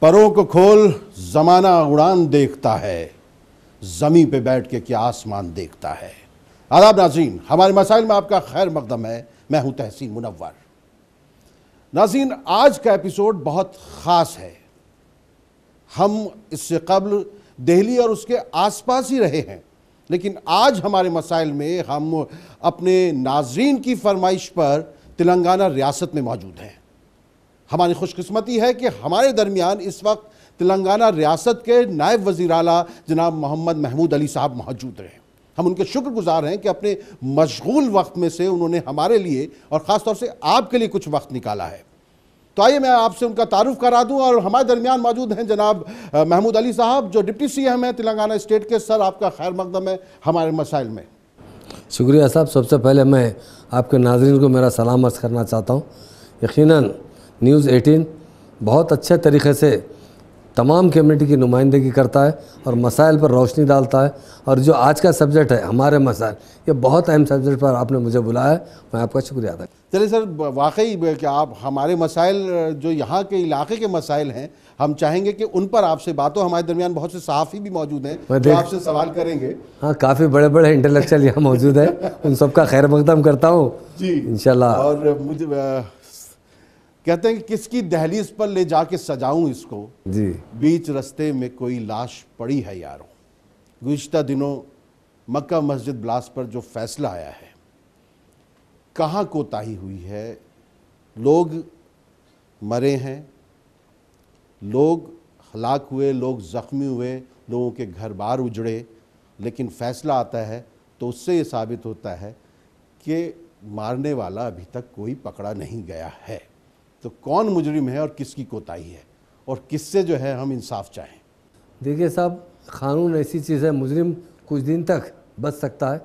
परों को खोल, जमाना उड़ान देखता है, जमीन पे बैठ के क्या आसमान देखता है। आदाब नाज़रीन, हमारे मसाइल में आपका खैर मकदम है। मैं हूं तहसीन मुनव्वर। नाज़रीन, आज का एपिसोड बहुत ख़ास है। हम इससे कबल दिल्ली और उसके आसपास ही रहे हैं, लेकिन आज हमारे मसाइल में हम अपने नाज़रीन की फरमाइश पर तेलंगाना रियासत में मौजूद हैं। हमारी खुशकिस्मती है कि हमारे दरमियान इस वक्त तेलंगाना रियासत के नायब वज़ीर आला जनाब मोहम्मद महमूद अली साहब मौजूद रहे। हम उनके शुक्रगुजार हैं कि अपने मशगूल वक्त में से उन्होंने हमारे लिए और ख़ास तौर से आपके लिए कुछ वक्त निकाला है। तो आइए मैं आपसे उनका तारुफ करा दूं। और हमारे दरमियान मौजूद हैं जनाब महमूद अली साहब, जो डिप्टी सीएम हैं तेलंगाना स्टेट के। सर, आपका खैर मकदम है हमारे मसाइल में। शुक्रिया साहब। सबसे पहले मैं आपके नाज़रीन को मेरा सलाम अर्ज़ करना चाहता हूँ। यकीनन न्यूज़ 18 बहुत अच्छे तरीक़े से तमाम कम्युनिटी की नुमाइंदगी करता है और मसाइल पर रोशनी डालता है। और जो आज का सब्जेक्ट है हमारे मसाइल, ये बहुत अहम सब्जेक्ट पर आपने मुझे बुलाया है, मैं आपका शुक्रिया अदा। चलिए सर, वाकई कि आप हमारे मसाइल, जो यहाँ के इलाके के मसाइल हैं, हम चाहेंगे कि उन पर आपसे बात हो। हमारे दरमियान बहुत से सहाफ़ी भी मौजूद हैं जो आपसे सवाल करेंगे। हाँ, काफ़ी बड़े बड़े इंटेलेक्चुअल यहाँ मौजूद है, उन सबका खैर मकदम करता हूँ जी इंशाल्लाह। और मुझे कहते हैं कि किसकी दहलीज पर ले जाके सजाऊं इसको जी, बीच रास्ते में कोई लाश पड़ी है यारों। गुज़िश्ता दिनों मक्का मस्जिद ब्लास्ट पर जो फैसला आया है, कहाँ कोताही हुई है। लोग मरे हैं, लोग हलाक हुए, लोग ज़ख्मी हुए, लोगों के घर बार उजड़े, लेकिन फ़ैसला आता है तो उससे ये साबित होता है कि मारने वाला अभी तक कोई पकड़ा नहीं गया है। तो कौन मुजरिम है और किसकी कोताही है और किससे जो है हम इंसाफ चाहें। देखिए साहब, क़ानून ऐसी चीज़ है, मुजरिम कुछ दिन तक बच सकता है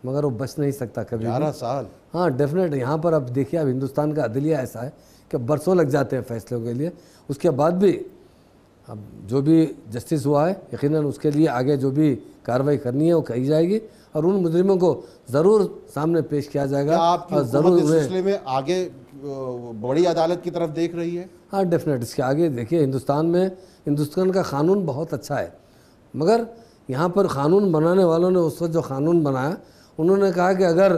मगर वो बच नहीं सकता कभी। 11 साल। हाँ, डेफिनेट। यहाँ पर अब देखिए, अब हिंदुस्तान का अदलिया ऐसा है कि बरसों लग जाते हैं फैसलों के लिए। उसके बाद भी अब जो भी जस्टिस हुआ है, यकीनन उसके लिए आगे जो भी कार्रवाई करनी है वो कही जाएगी और उन मुजरिमों को ज़रूर सामने पेश किया जाएगा। और ज़रूर इस सिलसिले में आगे बड़ी अदालत की तरफ देख रही है। हाँ, डेफिनेट। इसके आगे देखिए, हिंदुस्तान का क़ानून बहुत अच्छा है, मगर यहाँ पर क़ानून बनाने वालों ने उस वक्त जो क़ानून बनाया, उन्होंने कहा कि अगर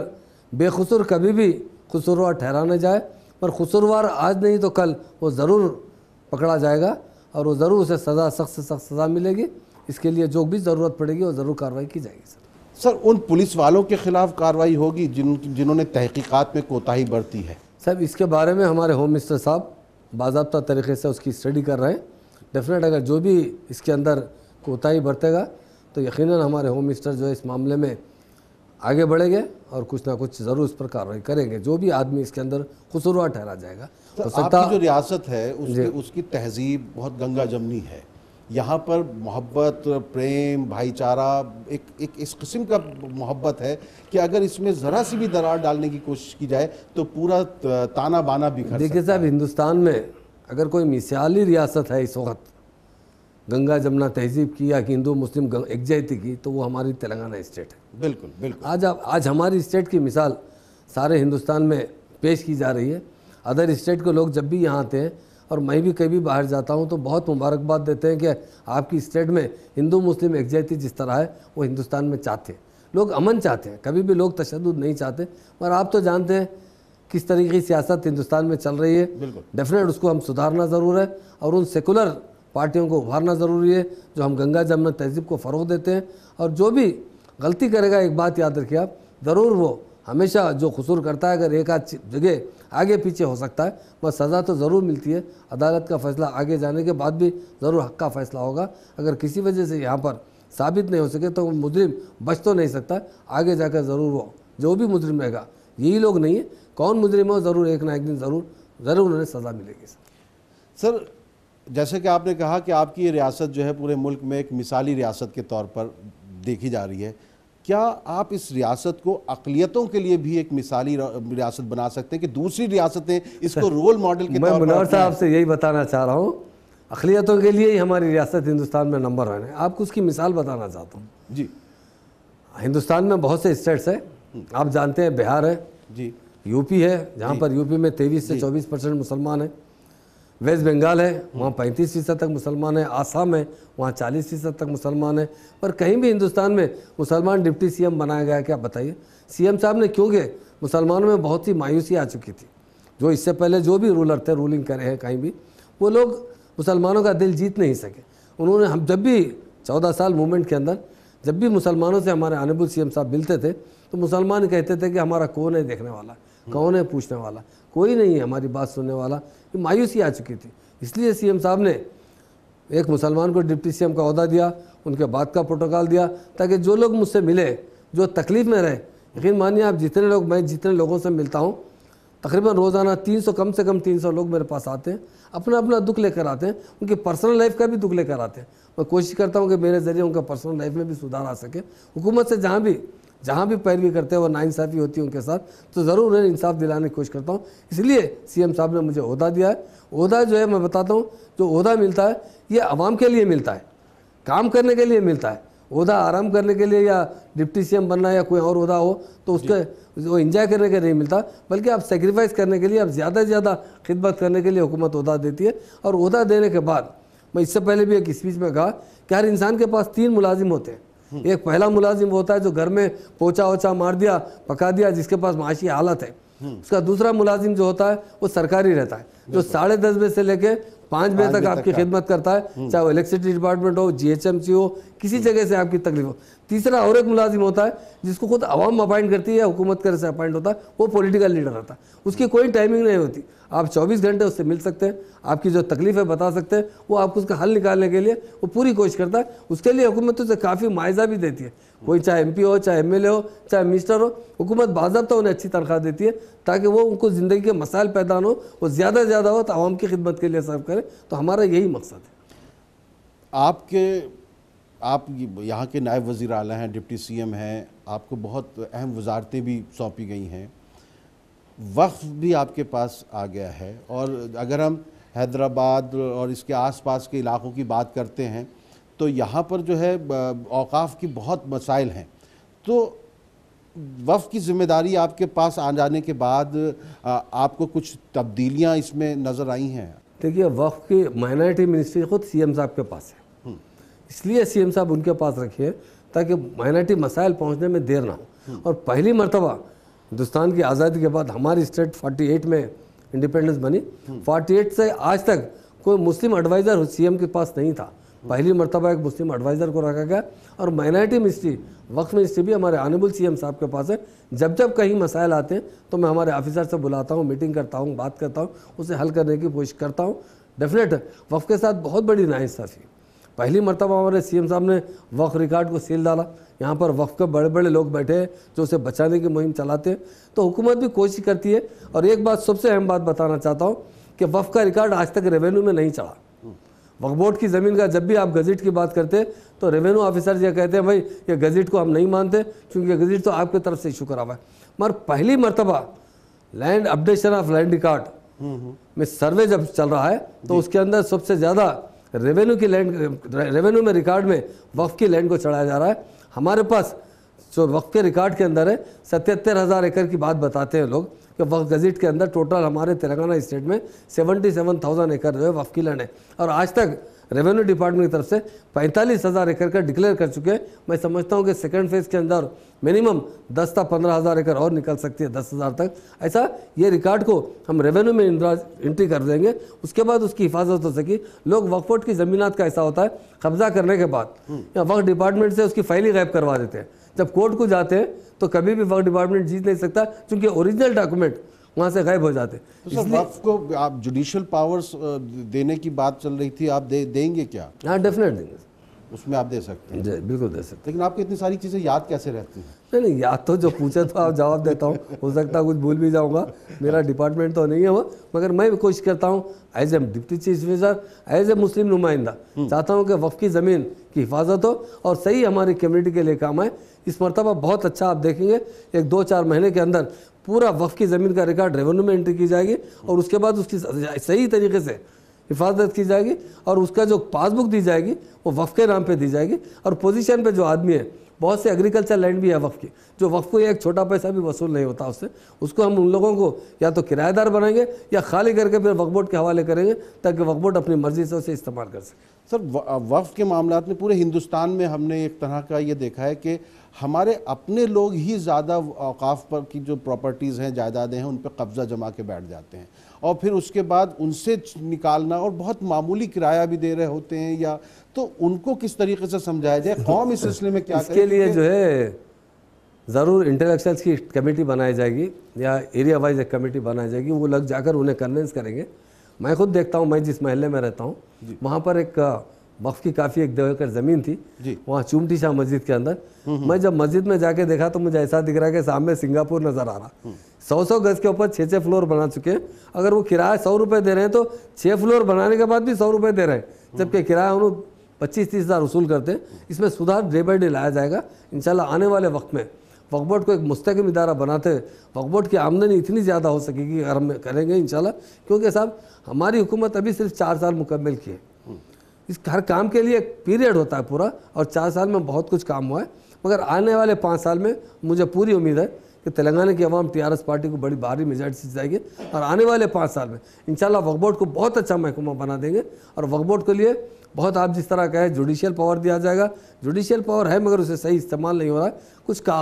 बेकसूर कभी भी कसूरवार ठहराने जाए, पर कसूरवार आज नहीं तो कल वो ज़रूर पकड़ा जाएगा और वो ज़रूर उसे सज़ा, सख्त से सख्त सज़ा मिलेगी। इसके लिए जो भी ज़रूरत पड़ेगी वो ज़रूर कार्रवाई की जाएगी। सर, उन पुलिस वालों के ख़िलाफ़ कार्रवाई होगी जिन्होंने तहकीकात में कोताही बरती है। साहब, इसके बारे में हमारे होम मिनिस्टर साहब बाज़ाब्ता तरीक़े से उसकी स्टडी कर रहे हैं। डेफिनेट अगर जो भी इसके अंदर कोताही बरतेगा तो यकीनन हमारे होम मिनिस्टर जो है इस मामले में आगे बढ़ेंगे और कुछ ना कुछ ज़रूर उस पर कार्रवाई करेंगे। जो भी आदमी इसके अंदर कसूरवार ठहरा जाएगा। तो आपकी जो रियासत है उसकी तहजीब बहुत गंगा जमनी है। यहाँ पर मोहब्बत, प्रेम, भाईचारा, एक इस किस्म का मोहब्बत है कि अगर इसमें ज़रा सी भी दरार डालने की कोशिश की जाए तो पूरा ताना बाना बिखर सकता है। देखिए साहब, हिंदुस्तान में अगर कोई मिसाली रियासत है इस वक्त गंगा जमुना तहजीब की या हिंदू मुस्लिम एकजुटती की, तो वो हमारी तेलंगाना स्टेट है। बिल्कुल बिल्कुल। आज हमारी स्टेट की मिसाल सारे हिंदुस्तान में पेश की जा रही है। अदर स्टेट के लोग जब भी यहाँ आते हैं और मैं भी कभी बाहर जाता हूँ तो बहुत मुबारकबाद देते हैं कि आपकी स्टेट में हिंदू मुस्लिम एकजुटती जिस तरह है वो हिंदुस्तान में चाहते हैं। लोग अमन चाहते हैं, कभी भी लोग तशद्दुद नहीं चाहते। मगर आप तो जानते हैं किस तरीके की सियासत हिंदुस्तान में चल रही है। डेफिनेट उसको हम सुधारना ज़रूर है और उन सेकुलर पार्टियों को उभारना ज़रूरी है जो हम गंगा जमुना तहजीब को फ़रोग़ देते हैं। और जो भी गलती करेगा, एक बात याद रखिए आप, ज़रूर वो हमेशा जो कसूर करता है, अगर एक आध जगह आगे पीछे हो सकता है, मगर सज़ा तो ज़रूर मिलती है। अदालत का फ़ैसला आगे जाने के बाद भी ज़रूर हक़ का फ़ैसला होगा। अगर किसी वजह से यहाँ पर साबित नहीं हो सके तो मुजरिम बच तो नहीं सकता। आगे जाकर ज़रूर वो जो भी मुजरिम रहेगा, यही लोग नहीं है, कौन मुजरिम हो, ज़रूर एक ना एक दिन ज़रूर उन्हें सज़ा मिलेगी। सर, जैसे कि आपने कहा कि आपकी ये रियासत जो है पूरे मुल्क में एक मिसाली रियासत के तौर पर देखी जा रही है, क्या आप इस रियासत को अक़लियतों के लिए भी एक मिसाली रियासत बना सकते हैं कि दूसरी रियासतें इसको रोल मॉडल के तौर पर? मैं मुनव्वर साहब से यही बताना चाह रहा हूँ, अक़लियतों के लिए ही हमारी रियासत हिंदुस्तान में नंबर 1 है। आपको उसकी मिसाल बताना चाहता हूँ जी। हिंदुस्तान में बहुत से स्टेट्स हैं, आप जानते हैं, बिहार है जी, यूपी है, जहाँ पर यूपी में 23 से 24% मुसलमान हैं, वेस्ट बंगाल है, वहाँ 35% तक मुसलमान है। आसाम है, वहाँ 40% तक मुसलमान है। पर कहीं भी हिंदुस्तान में मुसलमान डिप्टी सीएम बनाया गया क्या, बताइए। सीएम साहब ने, क्योंकि मुसलमानों में बहुत सी मायूसी आ चुकी थी, जो इससे पहले जो भी रूलर थे, रूलिंग करे हैं कहीं भी, वो लोग मुसलमानों का दिल जीत नहीं सके। उन्होंने, हम जब भी 14 साल मूवमेंट के अंदर जब भी मुसलमानों से हमारे ऑनरेबल सीएम साहब मिलते थे, तो मुसलमान कहते थे कि हमारा कौन है देखने वाला, कौन है पूछने वाला, कोई नहीं है हमारी बात सुनने वाला। ये मायूसी आ चुकी थी। इसलिए सीएम साहब ने एक मुसलमान को डिप्टी सीएम का ओहदा दिया, उनके बाद का प्रोटोकॉल दिया, ताकि जो लोग मुझसे मिले, जो तकलीफ़ में रहे, यकीन मानिए आप, मैं जितने लोगों से मिलता हूँ, तकरीबन रोज़ाना 300, कम से कम 300 लोग मेरे पास आते हैं, अपना अपना दुख लेकर आते हैं, उनकी पर्सनल लाइफ का भी दुख लेकर आते हैं। मैं कोशिश करता हूँ कि मेरे ज़रिए उनका पर्सनल लाइफ में भी सुधार आ सके। हुकूमत से जहाँ भी पैरवी करते हैं, वो नाइंसाफ़ी होती है उनके साथ, तो ज़रूर उन्हें इंसाफ दिलाने की कोशिश करता हूँ। इसलिए सीएम साहब ने मुझे ओहदा दिया है। ओहदा जो है, मैं बताता हूँ, जो ओहदा मिलता है ये आवाम के लिए मिलता है, काम करने के लिए मिलता है। ओहदा आराम करने के लिए या डिप्टी सीएम बनना या कोई और ओहदा हो तो उसके वो इंजॉय करने के नहीं मिलता, बल्कि आप सेक्रीफाइस करने के लिए, आप ज़्यादा से ज़्यादा खिदमत करने के लिए हुकूमत ओहदा देती है। और ओहदा देने के बाद, मैं इससे पहले भी एक स्पीच में कहा कि हर इंसान के पास 3 मुलाजिम होते हैं। एक पहला मुलाजिम होता है जो घर में पोछा वोछा मार दिया, पका दिया, जिसके पास माशी हालत है। उसका दूसरा मुलाजिम जो होता है वो सरकारी रहता है, जो 10:30 बजे से लेके 5 बजे तक आपकी खिदमत करता है, चाहे वो इलेक्ट्रिसिटी डिपार्टमेंट हो, GHMC हो, किसी जगह से आपकी तकलीफ हो। तीसरा और एक मुलाजिम होता है जिसको खुद आवाम अपॉइंट करती है या हुकूमत करे से अपॉइंट होता है, वो पॉलिटिकल लीडर रहता है। उसकी कोई टाइमिंग नहीं होती, आप 24 घंटे उससे मिल सकते हैं, आपकी जो तकलीफ है बता सकते हैं, वो आपको उसका हल निकालने के लिए वो पूरी कोशिश करता है। उसके लिए हुकूमत उसे काफ़ी मुआवजा भी देती है। कोई चाहे MP हो, चाहे MLA हो, चाहे मिनिस्टर हो, हुकूमत बाज़ाब्ता उन्हें अच्छी तनख्वाह देती है, ताकि वो उनको ज़िंदगी के मसाइल पैदा हो, वो ज़्यादा से ज़्यादा हो, तो आवाम की खिदमत के लिए सर्व करें। तो हमारा यही मकसद है। आप यहाँ के नायब वज़ीर आला हैं, डिप्टी सीएम हैं, आपको बहुत अहम वजारतें भी सौंपी गई हैं, वक्फ भी आपके पास आ गया है। और अगर हम हैदराबाद और इसके आसपास के इलाक़ों की बात करते हैं तो यहाँ पर जो है औकाफ़ की बहुत मसाइल हैं। तो वक्फ की ज़िम्मेदारी आपके पास आ जाने के बाद आपको कुछ तब्दीलियाँ इसमें नज़र आई हैं? देखिए, वक्फ की माइनॉरिटी मिनिस्ट्री खुद सीएम साहब के पास है, इसलिए सीएम साहब उनके पास रखिए ताकि माइनॉरिटी मसाइल पहुँचने में देर ना हो। और पहली मरतबा हिंदुस्तान की आज़ादी के बाद हमारी स्टेट 48 में इंडिपेंडेंस बनी। 48 से आज तक कोई मुस्लिम एडवाइज़र सीएम के पास नहीं था। पहली मरतबा एक मुस्लिम एडवाइज़र को रखा गया। और माइनॉरिटी मिनिस्ट्री, वक्फ मिनिस्ट्री भी हमारे ऑनरेबल सीएम साहब के पास है। जब जब कहीं मसाइल आते हैं तो मैं हमारे ऑफिसर से बुलाता हूँ, मीटिंग करता हूँ, बात करता हूँ, उसे हल करने की कोशिश करता हूँ। डेफिनेट वक्फ के साथ बहुत बड़ी नाइंसाफ़ी। पहली मरतबा हमारे सीएम साहब ने वक्फ रिकॉर्ड को सील डाला। यहाँ पर वक्फ के बड़े बड़े लोग बैठे हैं जो उसे बचाने की मुहिम चलाते हैं। तो हुकूमत भी कोशिश करती है। और एक बात, सबसे अहम बात बताना चाहता हूँ कि वक्फ का रिकॉर्ड आज तक रेवेन्यू में नहीं चढ़ा। वक्फ बोर्ड की ज़मीन का जब भी आप गज़ट की बात करते हैं तो रेवेन्यू ऑफिसर ये कहते हैं, भाई ये गज़ट को हम नहीं मानते क्योंकि गज़ट तो आपकी तरफ से इशू करा हुआ है। मगर पहली मरतबा land updation of land record में सर्वे जब चल रहा है तो उसके अंदर सबसे ज़्यादा रेवेन्यू में रिकॉर्ड में वक्फ की लैंड को चढ़ाया जा रहा है। हमारे पास जो वक्फ के रिकॉर्ड के अंदर है 77,000 एकड़ की बात बताते हैं लोग कि वक्फ गज़ट के अंदर टोटल हमारे तेलंगाना स्टेट में 77,000 एकड़ जो है वक्फ की लैंड है। और आज तक रेवेन्यू डिपार्टमेंट की तरफ से 45,000 एकड़ का डिक्लेयर कर चुके हैं। मैं समझता हूं कि सेकंड फेज़ के अंदर मिनिमम 10 से 15,000 एकड़ और निकल सकती है, 10,000 तक। ऐसा ये रिकॉर्ड को हम रेवेन्यू में एंट्री कर देंगे, उसके बाद उसकी हिफाजत हो सकी। लोग वक्फ बोर्ड की ज़मीनात का ऐसा होता है, कब्जा करने के बाद या वक्फ डिपार्टमेंट से उसकी फाइल ही गायब करवा देते हैं। जब कोर्ट को जाते हैं तो कभी भी वक्फ डिपार्टमेंट जीत नहीं सकता क्योंकि ओरिजिनल डॉक्यूमेंट वहाँ से गायब हो जाते। तो वक्फ को आप जुडिशियल पावर्स देने की बात चल रही थी, आप देंगे क्या? हाँ, डेफिनेट देंगे, उसमें आप दे सकते हैं। जी बिल्कुल दे सकते हैं। लेकिन आपको इतनी सारी चीज़ें याद कैसे रहती हैं? नहीं, याद तो जो पूछे तो आप जवाब देता हूँ, हो सकता है कुछ भूल भी जाऊँगा, मेरा डिपार्टमेंट तो नहीं है वो, मगर मैं भी कोशिश करता हूँ as a deputy chief minister, as a Muslim नुमाइंदा चाहता हूँ कि वक्फ की ज़मीन की हिफाजत हो और सही हमारी कम्युनिटी के लिए काम आए। इस मरतबा बहुत अच्छा आप देखेंगे, एक 2-4 महीने के अंदर पूरा वक्फ की ज़मीन का रिकॉर्ड रेवेन्यू में एंट्री की जाएगी और उसके बाद उसकी सही तरीके से हिफाजत की जाएगी और उसका जो पासबुक दी जाएगी वो वक्फ के नाम पे दी जाएगी। और पोजीशन पे जो आदमी है, बहुत से एग्रीकल्चर लैंड भी है वक्फ की, जो वक्फ को एक छोटा पैसा भी वसूल नहीं होता उससे, उसको हम उन लोगों को या तो किराएदार बनाएंगे या खाली करके फिर वक्फ बोर्ड के हवाले करेंगे, ताकि वक्फ बोर्ड अपनी मर्जी से उसे इस्तेमाल कर सके। सर, वक्फ के मामलात में पूरे हिंदुस्तान में हमने एक तरह का ये देखा है कि हमारे अपने लोग ही ज़्यादा औकाफ पर की जो प्रॉपर्टीज़ हैं, जायदादें हैं, उन पर कब्ज़ा जमा के बैठ जाते हैं और फिर उसके बाद उनसे निकालना, और बहुत मामूली किराया भी दे रहे होते हैं, या तो उनको किस तरीके से समझाया जाए, कौम इस सिलसिले में क्या इसके लिए जो है ज़रूर इंटेलेक्चुअल्स की कमेटी बनाई जाएगी या एरिया वाइज एक कमेटी बनाई जाएगी, वो लोग जाकर उन्हें कन्विंस करेंगे। मैं खुद देखता हूँ, मैं जिस महल्ले में रहता हूँ वहाँ पर एक वक्फ की काफ़ी एक 2 एकड़ ज़मीन थी, वहाँ चुमटी शाह मस्जिद के अंदर। मैं जब मस्जिद में जाके देखा तो मुझे ऐसा दिख रहा है कि सामने सिंगापुर नज़र आ रहा। 100 गज के ऊपर 6 फ्लोर बना चुके हैं। अगर वो किराया 100 रुपये दे रहे हैं तो 6 फ्लोर बनाने के बाद भी 100 रुपये दे रहे हैं, जबकि किराया उन्होंने 25-30 हज़ार वसूल करते हैं। इसमें सुधार डे बाई डे लाया जाएगा इंशाल्लाह। आने वाले वक्त में वक्फ बोर्ड को एक मुस्तकिल इदारा बनाते हुए वक्फ बोर्ड की आमदनी इतनी ज़्यादा हो सकेगी अगर हम करेंगे इंशाल्लाह, क्योंकि साहब हमारी हुकूमत अभी सिर्फ 4 साल मुकम्मल की है। इस हर काम के लिए एक पीरियड होता है पूरा, और 4 साल में बहुत कुछ काम हुआ है, मगर आने वाले 5 साल में मुझे पूरी उम्मीद है कि तेलंगाना की आवाम TRS पार्टी को बड़ी भारी मेजॉरिटी से जाएगी और आने वाले 5 साल में इंशाल्लाह वक्फ बोर्ड को बहुत अच्छा महकमा बना देंगे। और वक्फ बोर्ड के लिए बहुत, आप जिस तरह कहे, जुडिशियल पावर दिया जाएगा। जुडिशियल पावर है मगर उसे सही इस्तेमाल नहीं हो रहा है। कुछ का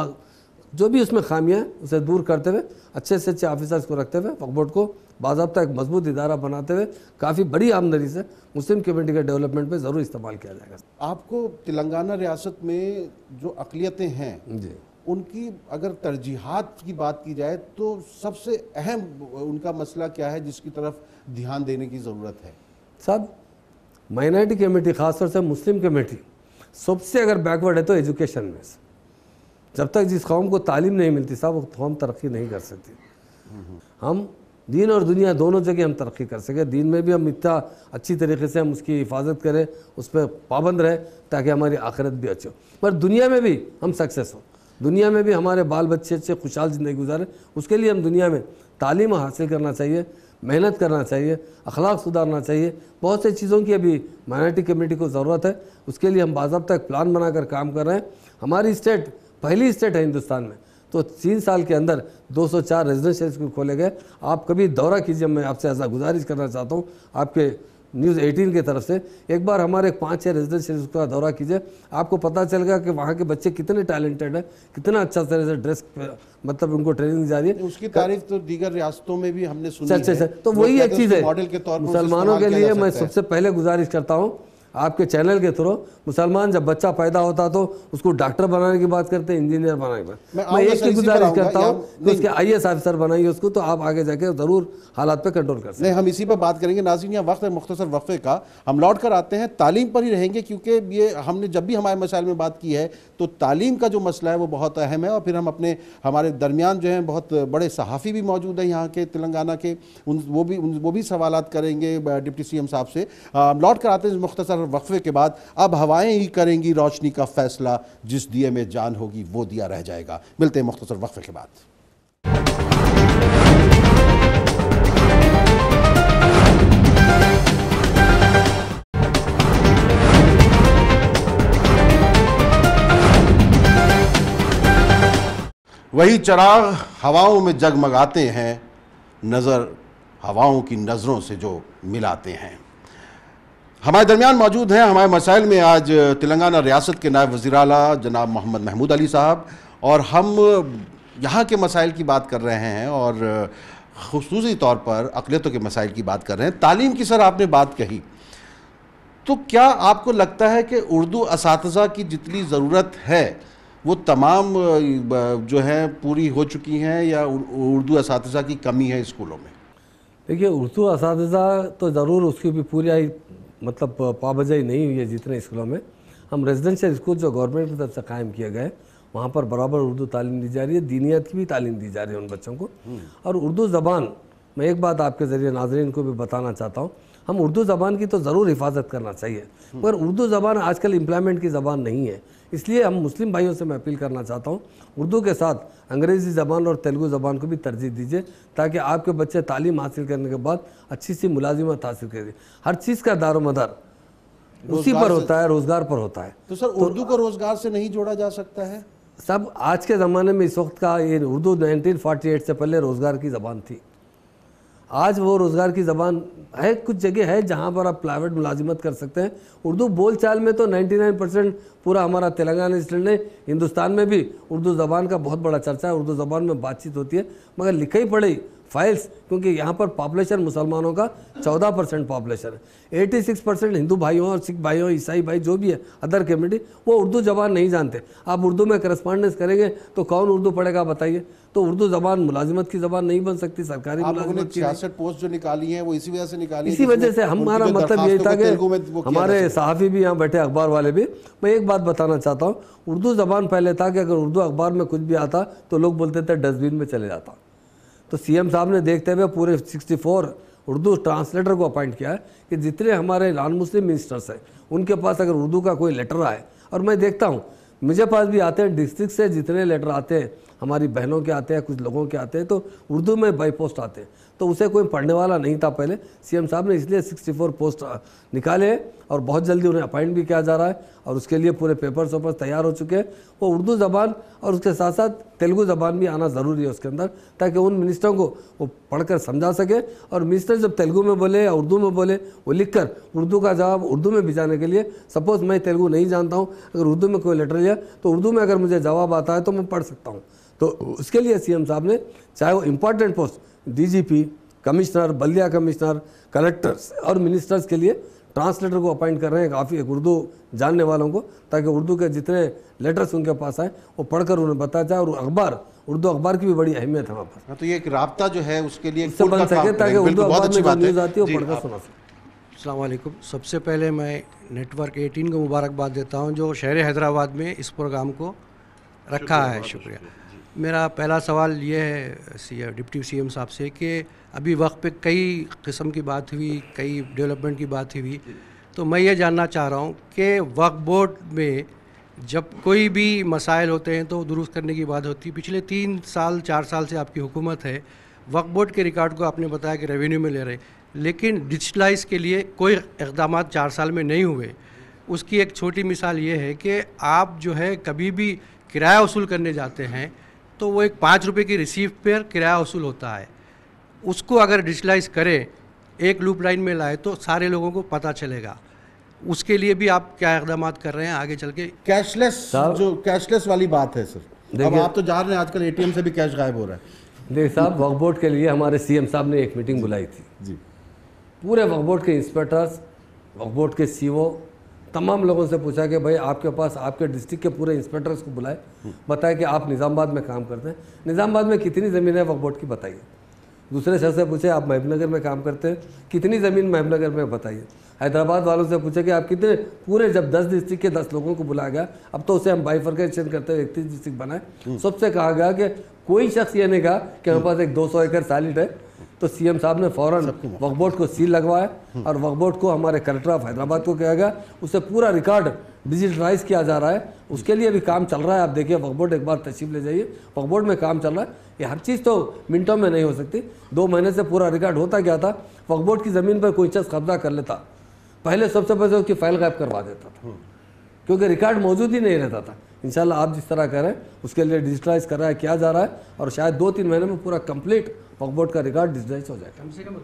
जो भी उसमें खामियां हैं उसे दूर करते हुए अच्छे से अच्छे ऑफिसर्स को रखते हुए वक्फ बोर्ड को बाज़ाब्ता एक मजबूत इदारा बनाते हुए काफ़ी बड़ी आमदनी से मुस्लिम कम्युनिटी के डेवलपमेंट में ज़रूर इस्तेमाल किया जाएगा। आपको तेलंगाना रियासत में जो अक़लियतें हैं जी, उनकी अगर तरजीहात की बात की जाए तो सबसे अहम उनका मसला क्या है जिसकी तरफ ध्यान देने की ज़रूरत है? साहब, माइनॉरिटी कम्युनिटी, ख़ासतौर से मुस्लिम कम्युनिटी सबसे अगर बैकवर्ड है तो एजुकेशन में। जब तक जिस कौम को तालीम नहीं मिलती साहब, वो कौम तरक्की नहीं कर सकती। हम दीन और दुनिया दोनों जगह हम तरक्की कर सके। दीन में भी हम इतना अच्छी तरीके से हम उसकी हिफाजत करें, उस पर पाबंद रहे, ताकि हमारी आखिरत भी अच्छी हो, पर दुनिया में भी हम सक्सेस हो, दुनिया में भी हमारे बाल बच्चे अच्छे खुशहाल ज़िंदगी गुजारें। उसके लिए हम दुनिया में तालीम हासिल करना चाहिए, मेहनत करना चाहिए, अखलाक सुधारना चाहिए। बहुत सी चीज़ों की अभी माइनॉरिटी कम्युनिटी को ज़रूरत है। उसके लिए हम बाज़ाब्ता एक प्लान बनाकर काम कर रहे हैं। हमारी स्टेट पहली स्टेट है हिंदुस्तान में, तो 3 साल के अंदर 204 रेजिडेंशियल स्कूल खोले गए। आप कभी दौरा कीजिए, मैं आपसे ऐसा गुजारिश करना चाहता हूँ आपके न्यूज़ 18 की तरफ से, एक बार हमारे 5-6 रेजिडेंशियल स्कूल का दौरा कीजिए, आपको पता चलेगा कि वहाँ के बच्चे कितने टैलेंटेड हैं, कितना अच्छा तरह से ड्रेस, मतलब उनको ट्रेनिंग दी जा रही है। उसकी तारीफ तो दीगर रियासतों में भी हमने सुनी है। तो वही एक चीज़ है मॉडल के तौर पर मुसलमानों के लिए। मैं सबसे पहले गुजारिश करता हूँ आपके चैनल के थ्रू, मुसलमान जब बच्चा पैदा होता तो उसको डॉक्टर बनाने की बात करते हैं, इंजीनियर बनाने की बात। मैं एक ही गुजारिश करता हूँ कि उसके IAS ऑफिसर बनाइए उसको, तो आप आगे जाके ज़रूर हालात पे कंट्रोल कर सकते हैं। नहीं, हम इसी पर बात करेंगे। नाज़रीन, यहाँ वक्त है मुख्तसर वक्फे का, हम लौट कर आते हैं। तालीम पर ही रहेंगे, क्योंकि ये हमने जब भी हमारे मसाइल में बात की है तो तालीम का जो मसला है वो बहुत अहम है। और फिर हम हमारे दरमियान जो हैं बहुत बड़े सहाफ़ी भी मौजूद हैं यहाँ के तेलंगाना के, वो भी सवालात करेंगे डिप्टी CM साहब से। लौट कर आते हैं मुख्तसर वक्फे के बाद। अब हवाएं ही करेंगी रोशनी का फैसला, जिस दिए में जान होगी वो दिया रह जाएगा। मिलते हैं मुख्तसर वक्फे के बाद। वही चिराग हवाओं में जगमगाते हैं, नज़र हवाओं की नज़रों से जो मिलाते हैं। हमारे दरमियान मौजूद हैं हमारे मसाइल में आज तेलंगाना रियासत के नायब वज़ीर आला जनाब मोहम्मद महमूद अली साहब, और हम यहाँ के मसाइल की बात कर रहे हैं और ख़ुसूसी तौर पर अक़लियतों के मसाइल की बात कर रहे हैं। तालीम की सर आपने बात कही, तो क्या आपको लगता है कि उर्दू असातिज़ा की जितनी ज़रूरत है वो तमाम जो है पूरी हो चुकी हैं, या उर्दू असातिज़ा की कमी है स्कूलों में? देखिए, उर्दू असातिज़ा तो ज़रूर उसकी भी पूरी मतलब पाबंदी नहीं हुई है जितने स्कूलों में। हम रेजिडेंशियल स्कूल जो गवर्नमेंट की तरफ से कायम किए गए, वहाँ पर बराबर उर्दू तालीम दी जा रही है, दीनियत की भी तालीम दी जा रही है उन बच्चों को। और उर्दू ज़बान, मैं एक बात आपके ज़रिए नाज़रीन को भी बताना चाहता हूँ, हम उर्दू ज़बान की तो ज़रूर हिफाजत करना चाहिए, मगर उर्दू ज़बान आजकल इम्प्लीमेंट की ज़बान नहीं है। इसलिए हम मुस्लिम भाइयों से मैं अपील करना चाहता हूँ, उर्दू के साथ अंग्रेज़ी ज़बान और तेलुगु ज़बान को भी तरजीह दीजिए, ताकि आपके बच्चे तालीम हासिल करने के बाद अच्छी सी मुलाजिमत हासिल करें। हर चीज़ का दारोमदार उसी पर होता है, रोज़गार पर होता है। तो सर उर्दू को रोज़गार से नहीं जोड़ा जा सकता है? सब आज के ज़माने में इस वक्त का ये उर्दू 1948 से पहले रोज़गार की ज़बान थी। आज वो रोज़गार की ज़बान है, कुछ जगह है जहाँ पर आप प्राइवेट मुलाजिमत कर सकते हैं। उर्दू बोलचाल में तो 99% पूरा हमारा तेलंगाना स्टेट ने, हिंदुस्तान में भी उर्दू ज़बान का बहुत बड़ा चर्चा है, उर्दू ज़बान में बातचीत होती है, मगर लिखी पढ़ी फाइल्स, क्योंकि यहाँ पर पॉपुलेशन मुसलमानों का 14% पॉपुलेशन है, 86% हिंदू भाइयों और सिख भाइयों, ईसाई भाई जो भी है अदर कम्युनिटी, वो उर्दू ज़बान नहीं जानते। आप उर्दू में करस्पॉन्डेंस करेंगे तो कौन उर्दू पढ़ेगा बताइए। तो उर्दू ज़बान मुलाजिमत की ज़बान नहीं बन सकती, सरकारी मुलाजिमत की। 66 पोस्ट जो निकाली हैं वो इसी वजह से निकाली, इसी वजह से हमारा मतलब यही था कि हमारे सहाफ़ी भी यहाँ बैठे, अखबार वाले भी। मैं एक बात बताना चाहता हूँ, उर्दू ज़बान पहले था कि अगर उर्दू अखबार में कुछ भी आता तो लोग बोलते थे डस्टबिन में चले जाता। तो सीएम साहब ने देखते हुए पूरे 64 उर्दू ट्रांसलेटर को अपॉइंट किया है कि जितने हमारे नॉन मुस्लिम मिनिस्टर्स हैं उनके पास अगर उर्दू का कोई लेटर आए, और मैं देखता हूँ मुझे पास भी आते हैं, डिस्ट्रिक्ट से जितने लेटर आते हैं, हमारी बहनों के आते हैं, कुछ लोगों के आते हैं, तो उर्दू में बाई पोस्ट आते हैं। तो उसे कोई पढ़ने वाला नहीं था पहले, सीएम साहब ने इसलिए 64 पोस्ट निकाले हैं और बहुत जल्दी उन्हें अपॉइंट भी किया जा रहा है, और उसके लिए पूरे पेपर्स वेपर्स तैयार हो चुके हैं। वो उर्दू ज़बान और उसके साथ साथ तेलुगु ज़बान भी आना ज़रूरी है उसके अंदर, ताकि उन मिनिस्टरों को वो पढ़कर समझा सके, और मिनिस्टर जब तेलुगु में बोले या उर्दू में बोले, वो लिखकर उर्दू का जवाब उर्दू में भिजाने के लिए, सपोज़ मैं तेलुगु नहीं जानता हूँ, अगर उर्दू में कोई लेटर लिया तो उर्दू में अगर मुझे जवाब आता है तो मैं पढ़ सकता हूँ। तो उसके लिए सीएम साहब ने, चाहे वो इम्पॉर्टेंट पोस्ट डीजीपी, कमिश्नर, बल्दिया कमिश्नर, कलेक्टर्स और मिनिस्टर्स के लिए ट्रांसलेटर को अपॉइंट कर रहे हैं, काफ़ी उर्दू जानने वालों को, ताकि उर्दू के जितने लेटर्स उनके पास आए वो पढ़कर उन्हें बताया जाए। और अखबार, उर्दू अखबार की भी बड़ी अहमियत है वहाँ पर। तो ये एक राब्ता जो है उसके लिए उससे बन सके, ताकि उर्दू अखबार में जो न्यूज़ आती है वो पढ़कर सुना सके। अस्सलाम वालेकुम। सबसे पहले मैं नेटवर्क 18 को मुबारकबाद देता हूं जो शहर हैदराबाद में इस प्रोग्राम को रखा है। शुक्रिया। मेरा पहला सवाल ये है डिप्टी सीएम साहब से कि अभी वक्त पे कई किस्म की बात हुई, कई डेवलपमेंट की बात हुई, तो मैं ये जानना चाह रहा हूँ कि वक्फ बोर्ड में जब कोई भी मसाइल होते हैं तो दुरुस्त करने की बात होती है। पिछले 3 साल 4 साल से आपकी हुकूमत है, वक्फ बोर्ड के रिकॉर्ड को आपने बताया कि रेवेन्यू में ले रहे, लेकिन डिजिटलाइज के लिए कोई इक़दाम 4 साल में नहीं हुए। उसकी एक छोटी मिसाल ये है कि आप जो है कभी भी किराया वसूल करने जाते हैं तो वो एक 5 रुपये की रिसीप्ट पर किराया वसूल होता है, उसको अगर डिजिटलाइज करें, एक लूप लाइन में लाए तो सारे लोगों को पता चलेगा। उसके लिए भी आप क्या इक़दाम कर रहे हैं आगे चल के? कैशलेस, जो कैशलेस वाली बात है सर, अब आप तो जान रहे हैं आजकल एटीएम से भी कैश गायब हो रहा है। देखिए साहब, वक्फ बोर्ड के लिए हमारे सीएम साहब ने एक मीटिंग बुलाई थी जी। पूरे वक्फ बोर्ड के इंस्पेक्टर्स, वक्फ बोर्ड के सीओ, तमाम लोगों से पूछा कि भाई आपके पास, आपके डिस्ट्रिक्ट के पूरे इंस्पेक्टर्स को बुलाए, बताए कि आप निज़ामाबाद में काम करते हैं, निज़ामाबाद में कितनी ज़मीन है वक्फ बोर्ड की बताइए। दूसरे शहर से पूछे आप महबूबनगर में काम करते हैं, कितनी ज़मीन महबूबनगर में बताइए। हैदराबाद वालों से पूछे कि आप कितने, पूरे जब 10 डिस्ट्रिक्ट के 10 लोगों को बुलाया गया, अब तो उसे हम बाइफरकेशन करते हुए 31 डिस्ट्रिक्ट बनाए। सबसे कहा गया कि कोई शख्स ये नहीं कहा कि हमारे पास एक 200 एकड़ साइट है। तो सीएम साहब ने फ़ौरन वक्फ बोर्ड को सील लगवाया और वक्फ बोर्ड को, हमारे कलेक्टर ऑफ हैदराबाद को कहा गया, उससे पूरा रिकॉर्ड डिजिटलाइज किया जा रहा है। उसके लिए भी काम चल रहा है। आप देखिए वक्फ बोर्ड, एक बार तशरीफ ले जाइए, वक्फ बोर्ड में काम चल रहा है। ये हर चीज़ तो मिनटों में नहीं हो सकती। 2 महीने से पूरा रिकॉर्ड होता क्या था, वक्फ बोर्ड की ज़मीन पर कोई शख्स कब्जा कर लेता, पहले सबसे पहले उसकी फाइल गायब करवा देता था, क्योंकि रिकॉर्ड मौजूद ही नहीं रहता था। इंशाल्लाह आप जिस तरह करें उसके लिए डिजिटलाइज कर रहा है, किया जा रहा है, और शायद 2-3 महीने में पूरा कंप्लीट वक्फ बोर्ड का रिकॉर्ड डिजिटलाइज हो जाएगा। कम से कम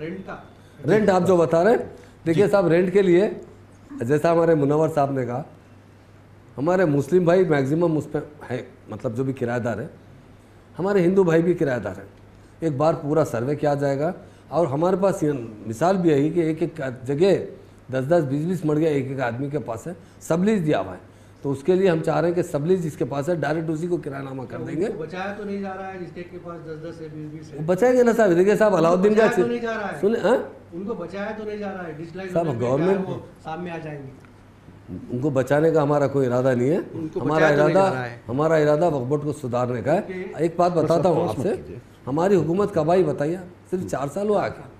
रेंट आप जो बता रहे हैं, देखिए साहब, रेंट के लिए जैसा हमारे मुनव्वर साहब ने कहा, हमारे मुस्लिम भाई मैक्सिमम उस पर है, मतलब जो भी किराएदार है, हमारे हिंदू भाई भी किराएदार हैं। एक बार पूरा सर्वे किया जाएगा, और हमारे पास मिसाल भी है कि एक जगह 10-10, 20-20 मर गया एक आदमी के पास है, सबलीज दिया हुआ है। तो उसके लिए हम चाह रहे हैं कि सबलीज जिसके पास है डायरेक्ट उसी को किरायानामा कर देंगे। बचाया तो नहीं जा रहा है, जिसके पास 10-10 है, 20-20 है, बचाएंगे ना साहब। देखिए साहब, अलाउद्दीन का सुने, उनको बचाया तो नहीं जा रहा है, डिजिटलाइज साहब गवर्नमेंट सामने आ जाएंगे। उनको बचाने का हमारा कोई इरादा नहीं है। हमारा इरादा वक्फ बोर्ड को सुधारने का है। एक बात बताता हूँ आपसे, हमारी हुकूमत कब आई बताइए? सिर्फ 4 साल हुआ आके।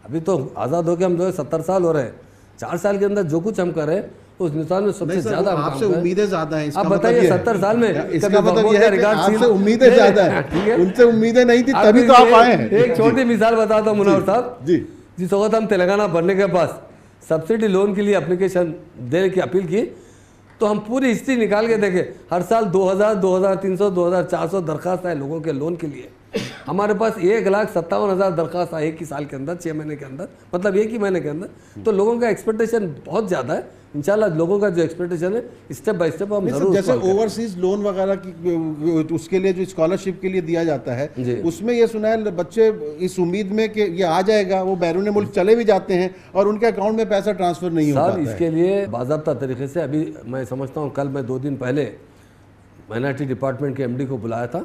अभी तो आज़ाद होकर हम जो है 70 साल हो रहे हैं, 4 साल के अंदर जो कुछ हम करें उस हिंदुस्तान में सबसे ज्यादा आपसे उम्मीदें ज्यादा हैं। आप बताइए 70 साल में इसका मतलब ये है कि आपसे उम्मीदें ज्यादा हैं, उनसे उम्मीदें नहीं थी तभी तो आप आए हैं। एक छोटी मिसाल बताता हूँ मुनव्वर साहब जी। जिस वक्त हम तेलंगाना भरने के पास सब्सिडी लोन के लिए एप्लीकेशन देने की अपील की तो हम पूरी हिस्ट्री निकाल के देखे, हर साल 2000, 2300, 2400 दरखास्त आए लोगों के लोन के लिए। हमारे पास 1,57,000 दरखास्त आए एक ही साल के अंदर, 6 महीने के अंदर, मतलब एक ही महीने के अंदर। तो लोगों का एक्सपेक्टेशन बहुत ज़्यादा है। इंशाल्लाह लोगों का जो एक्सपेक्टेशन है स्टेप बाय स्टेप हम जरूर। जैसे ओवरसीज लोन वगैरह की उसके लिए जो स्कॉलरशिप के लिए दिया जाता है, उसमें ये सुना है बच्चे इस उम्मीद में कि ये आ जाएगा, वो बैरून मुल्क चले भी जाते हैं और उनके अकाउंट में पैसा ट्रांसफर नहीं हो पाता है। इसके लिए बाज़ाब्ता तरीके से अभी मैं समझता हूँ, कल मैं 2 दिन पहले माइनॉरिटी डिपार्टमेंट के MD को बुलाया था,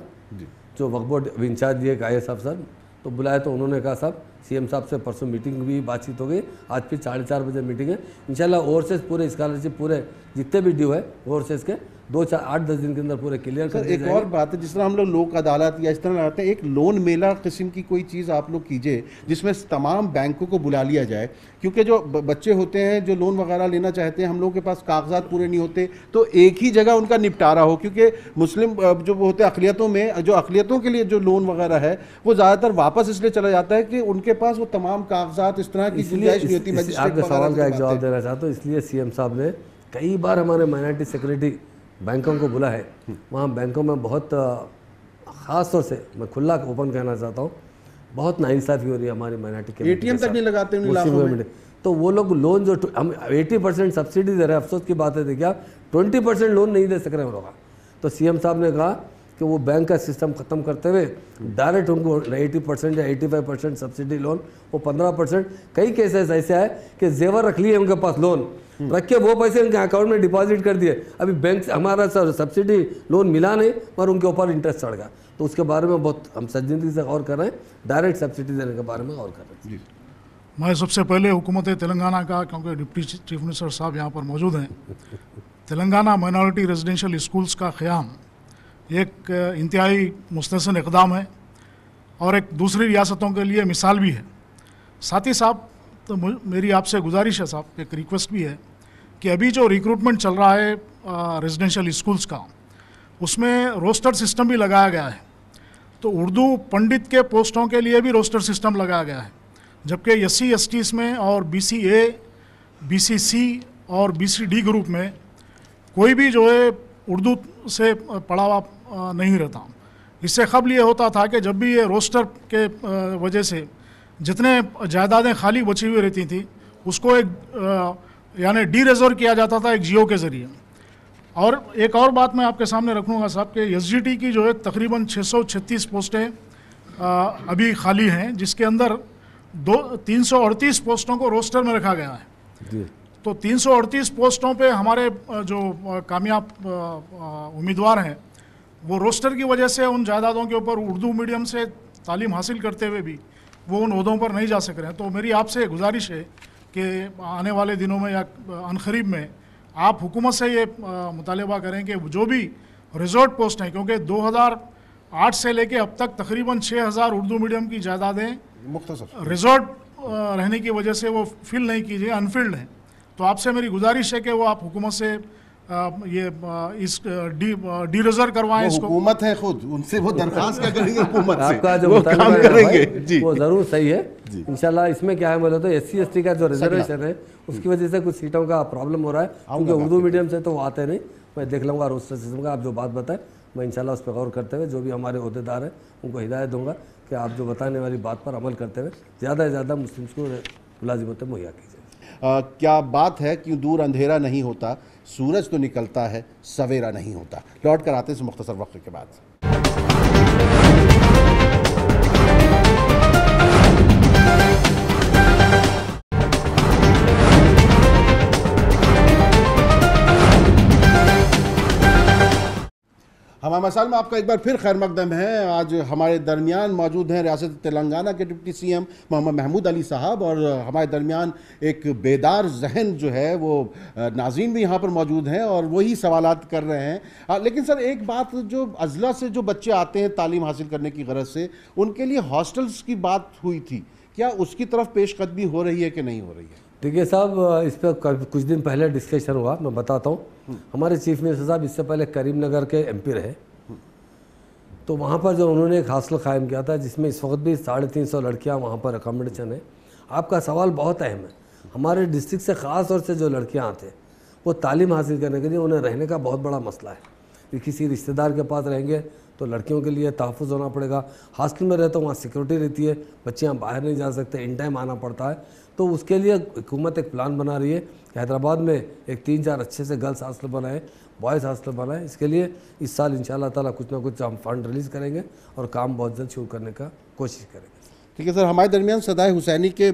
जो वक्फ बोर्ड इंचार्ज ये IAS अफसर, तो बुलाया तो उन्होंने कहा साहब CM साहब से परसों मीटिंग भी बातचीत हो गई, आज फिर 4:30 बजे मीटिंग है। इंशाल्लाह ओवरसेस पूरे स्कॉलरशिप पूरे जितने भी ड्यू है ओवरसेस के 8-10 दिन के अंदर पूरे क्लियर कर दिए जाएंगे। एक और बात है, जिस तरह हम लोग लोक अदालत या इस तरह लगाते हैं, एक लोन मेला किस्म की कोई चीज़ आप लोग कीजिए जिसमें तमाम बैंकों को बुला लिया जाए, क्योंकि जो बच्चे होते हैं जो लोन वगैरह लेना चाहते हैं, हम लोगों के पास कागजात पूरे नहीं होते, तो एक ही जगह उनका निपटारा हो। क्योंकि मुस्लिम जो होते हैं अक़लियतों में, जो अक़लियतों के लिए जो लोन वगैरह है वो ज़्यादातर वापस इसलिए चला जाता है कि उनके पास वो तमाम कागजात इस तरह की गुंजाइश नहीं होती। आपके सवाल का एक जवाब देना चाहता हूँ। इसलिए CM साहब ने कई बार हमारे माइनॉरिटी सेक्रेटरी बैंकों को बुला है, वहाँ बैंकों में बहुत ख़ास तौर से मैं खुला ओपन कहना चाहता हूँ, बहुत नाइंसाफ़ी हो रही है हमारी माइनॉरिटी के। ATM तक नहीं लगाते उन इलाकों में। तो वो लोग लोन जो हम 80% सब्सिडी दे रहे हैं, अफसोस की बात है, देखिए 20% लोन नहीं दे सक रहे हैं लोग। तो CM साहब ने कहा कि वो बैंक का सिस्टम ख़त्म करते हुए डायरेक्ट उनको 80% या 85% सब्सिडी लोन, वो 15%। कई केसेस ऐसे आए कि जेवर रख लिए उनके पास, लोन रख के वो पैसे उनके अकाउंट में डिपॉजिट कर दिए। अभी बैंक से हमारा सब्सिडी लोन मिला नहीं पर उनके ऊपर इंटरेस्ट चढ़ गया। तो उसके बारे में बहुत हम संजीदगी से गौर कर रहे हैं, डायरेक्ट सब्सिडी देने के बारे में गौर कर रहे हैं। मैं सबसे पहले हुकूमत तेलंगाना का, क्योंकि डिप्टी चीफ मिनिस्टर साहब यहाँ पर मौजूद हैं, तेलंगाना माइनॉरिटी रेजिडेंशियल स्कूल्स का क़याम एक इंतहाई मुस्तहसन इक़दाम है और एक दूसरी रियासतों के लिए मिसाल भी है। साथ ही साहब तो मेरी आपसे गुजारिश है साहब, एक रिक्वेस्ट भी है कि अभी जो रिक्रूटमेंट चल रहा है रेजिडेंशियल स्कूल्स का, उसमें रोस्टर सिस्टम भी लगाया गया है। तो उर्दू पंडित के पोस्टों के लिए भी रोस्टर सिस्टम लगाया गया है, जबकि SC STs में और BCA, BCC और BCD ग्रुप में कोई भी जो है उर्दू से पढ़ा हुआ नहीं रहता। इससे कबल ये होता था कि जब भी ये रोस्टर के वजह से जितने जायदादें खाली बची हुई रहती थी उसको एक यानी डी-रिजर्व किया जाता था एक GO के ज़रिए। और एक और बात मैं आपके सामने रखूँगा साहब कि SGT की जो है तकरीबन 636 पोस्टें अभी खाली हैं, जिसके अंदर 338 पोस्टों को रोस्टर में रखा गया है। तो 338 पोस्टों पे हमारे जो कामयाब उम्मीदवार हैं वो रोस्टर की वजह से उन जायदादों के ऊपर उर्दू मीडियम से तालीम हासिल करते हुए भी वो उन ओहदों पर नहीं जा सक रहे हैं। तो मेरी आपसे गुजारिश है कि आने वाले दिनों में या अनकरीब में आप हुकूमत से ये मुतालबा करें कि जो भी रिजर्व पोस्ट हैं, क्योंकि 2008 से लेके अब तक तकरीबन 6000 उर्दू मीडियम की जायदादें रिजर्व रहने की वजह से वो फिल नहीं कीजिए, अनफिल्ड हैं। तो आपसे मेरी गुजारिश है कि वो आप हुकूमत से ये इस डी रिजर्व करवाएं। इसको हुकूमत है खुद, उनसे वो दरखास्त क्या करेंगे हुकूमत से, आपका जो वो काम करेंगे जी, वो जरूर सही है इंशाल्लाह। इसमें क्या है बोले तो SC ST का जो रिजर्वेशन है उसकी वजह से कुछ सीटों का प्रॉब्लम हो रहा है, क्योंकि उर्दू मीडियम से तो वो आते नहीं। मैं देख लूँगा रोस्टर सिस्टम का, आप जो बात बताएं मैं इंशाल्लाह उस पर गौर करते हुए जो भी हमारे अहदेदार हैं उनको हिदायत दूंगा कि आप जो बताने वाली बात पर अमल करते हुए ज़्यादा से ज़्यादा मुस्लिम्स को मुलाजिमतें मुहैया कीजिए। क्या बात है, क्यों दूर अंधेरा नहीं होता, सूरज तो निकलता है, सवेरा नहीं होता। लौट कर आते हैं इस मुख्तसर वक्त के बाद। हमारे मसाइल में आपका एक बार फिर खैर मकदम है। आज हमारे दरमियान मौजूद हैं रियासत तेलंगाना के डिप्टी CM मोहम्मद महमूद अली साहब, और हमारे दरमियान एक बेदार जहन जो है वो नाज़रीन भी यहाँ पर मौजूद हैं और वही सवालात कर रहे हैं। लेकिन सर एक बात, जो अजला से जो बच्चे आते हैं तालीम हासिल करने की गरज से, उनके लिए हॉस्टल्स की बात हुई थी क्या उसकी तरफ पेशकदमी हो रही है कि नहीं हो रही है? देखिए साहब, इस पर कुछ दिन पहले डिस्कशन हुआ, मैं बताता हूँ। हमारे चीफ मिनिस्टर साहब इससे पहले करीमनगर के एमपी रहे, तो वहाँ पर जो उन्होंने एक हॉस्टल कायम किया था जिसमें इस वक्त भी 350 लड़कियाँ वहाँ पर अकोमोडेशन है। आपका सवाल बहुत अहम है। हमारे डिस्ट्रिक्ट से ख़ास तौर से जो लड़कियाँ आते हैं वो तालीम हासिल करने के लिए उन्हें रहने का बहुत बड़ा मसला है कि किसी रिश्तेदार के पास रहेंगे तो लड़कियों के लिए तहफ़्फ़ुज़ होना पड़ेगा। हॉस्टल में रहते हो वहाँ सिक्योरिटी रहती है, बच्चियाँ बाहर नहीं जा सकते, इन टाइम आना पड़ता है। तो उसके लिए हुकूमत एक प्लान बना रही है कि हैदराबाद में एक 3-4 अच्छे से गर्ल्स हॉस्टल बनाए, बॉयज़ हॉस्टल बनाए। इसके लिए इस साल इंशाअल्लाह ताला कुछ ना कुछ हम फंड रिलीज़ करेंगे और काम बहुत जल्द शुरू करने का कोशिश करेंगे। ठीक है सर, हमारे दरमियान सदाए हुसैनी के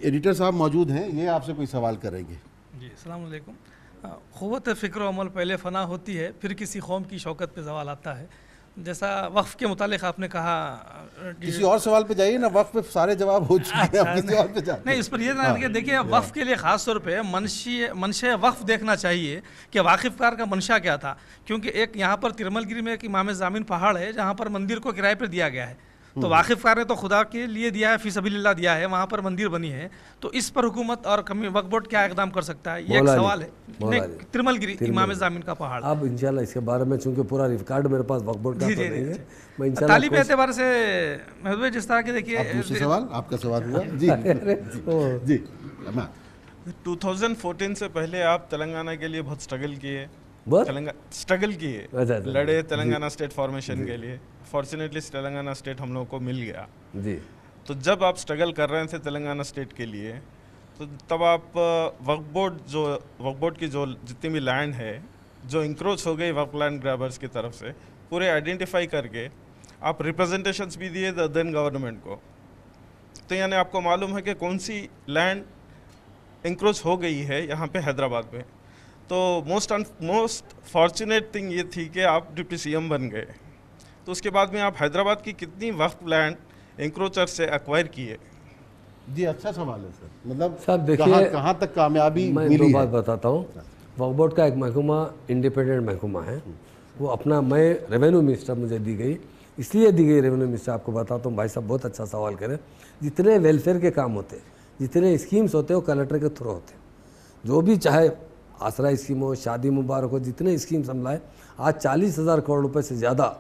एडिटर साहब मौजूद हैं, ये आपसे कोई सवाल करेंगे। जी, अस्सलाम वालेकुम। क़ुव्वत फ़िक्र अमल पहले फ़ना होती है, फिर किसी कौम की शौकत पे सवाल आता है। जैसा वक्फ़ के मुतालिक आपने कहा, किसी और सवाल पे जाइए ना, वक्फ पे सारे जवाब हो चुके हैं, आप किसी और पे जाइए। नहीं, इस पर ये ना देखिए, वक्फ़ के लिए ख़ास तौर पे मंशे वक्फ़ देखना चाहिए कि वाकिफ़कार का मंशा क्या था। क्योंकि एक यहाँ पर तिरमलगिरी में एक इमाम ज़ामिन पहाड़ है जहाँ पर मंदिर को किराए पर दिया गया है, तो वाकिफ़कार ने तो खुदा के लिए दिया है, फी सबीलिल्लाह दिया है, वहाँ पर मंदिर बनी है। तो इस पर हुकूमत और वक्फ बोर्ड क्या इकदाम कर सकता है, ये एक सवाल है। तिरमलगिरी इमाम ज़ामिन का पहाड़। अब इंशाल्लाह इसके बारे में, चूंकि पूरा रिकॉर्ड मेरे पास वक्फ बोर्ड का तो नहीं है, मैं इंशाल्लाह तालीम के एतबार से महबूब जिस तरह के देखिए। दूसरा सवाल आपका सवाल हुआ जी जी। 2014 से पहले आप तेलंगाना के लिए बहुत स्ट्रगल किए, स्ट्रगल किए, लड़े तेलंगाना स्टेट फॉर्मेशन के लिए। फॉर्चुनेटली तेलंगाना स्टेट हम लोगों को मिल गया जी। तो जब आप स्ट्रगल कर रहे थे तेलंगाना स्टेट के लिए, तो तब आप वक्फ बोर्ड की जो जितनी भी लैंड है जो इंक्रोच हो गई वक्फ लैंड ग्रैबर्स की तरफ से, पूरे आइडेंटिफाई करके आप रिप्रेजेंटेशंस भी दिए देन गवर्नमेंट को। तो यानी आपको मालूम है कि कौन सी लैंड इंक्रोच हो गई है यहाँ पे हैदराबाद में। तो मोस्ट फॉर्चुनेट थिंग ये थी कि आप डिप्टी सीएम बन गए। तो उसके बाद में आप हैदराबाद की कितनी वक्फ लैंड इंक्रोचर से एक्वायर किए? जी, अच्छा सवाल है सर। मतलब साहब देखिए, कहाँ तक कामयाबी मैं मिली दो बात बताता हूँ। वक्फ बोर्ड का एक महकमा इंडिपेंडेंट महकमा है, वो अपना, मैं रेवेन्यू मिनिस्टर मुझे दी गई, इसलिए दी गई रेवेन्यू मिनिस्टर, आपको बताता हूँ। भाई साहब बहुत अच्छा सवाल करें। जितने वेलफेयर के काम होते, जितने स्कीम्स होते हैं वो कलेक्टर के थ्रू होते हैं। जो भी चाहे आसरा स्कीम हो, शादी मुबारक हो, जितने स्कीम्स हम लाए, आज 40,000 करोड़ रुपए से ज़्यादा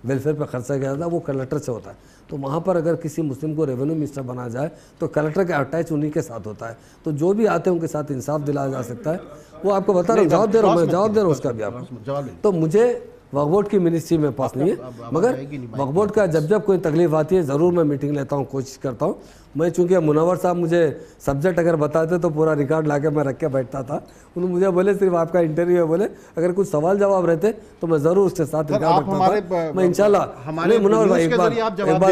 वेलफेयर पर खर्चा किया जाता है, वो कलेक्टर से होता है। तो वहाँ पर अगर किसी मुस्लिम को रेवेन्यू मिनिस्टर बनाया जाए तो कलेक्टर का अटैच उन्हीं के साथ होता है। तो जो भी आते हैं उनके साथ इंसाफ दिलाया जा सकता है। वो आपको बता रहा हूँ, जवाब दे रहा हूँ उसका भी आपको। तो मुझे वक्फ बोर्ड की मिनिस्ट्री में पास नहीं है, मगर वक्फ बोर्ड का जब कोई तकलीफ आती है ज़रूर मैं मीटिंग लेता हूँ, कोशिश करता हूँ। मैं चूँकि मुनव्वर साहब मुझे सब्जेक्ट अगर बताते तो पूरा रिकॉर्ड ला के मैं रख के बैठता था। उन्होंने मुझे बोले सिर्फ आपका इंटरव्यू है, बोले अगर कुछ सवाल जवाब रहते तो मैं ज़रूर उसके साथ रिकॉर्ड रखता था। मैं इंशाल्लाह मुनव्वर भाई एक बात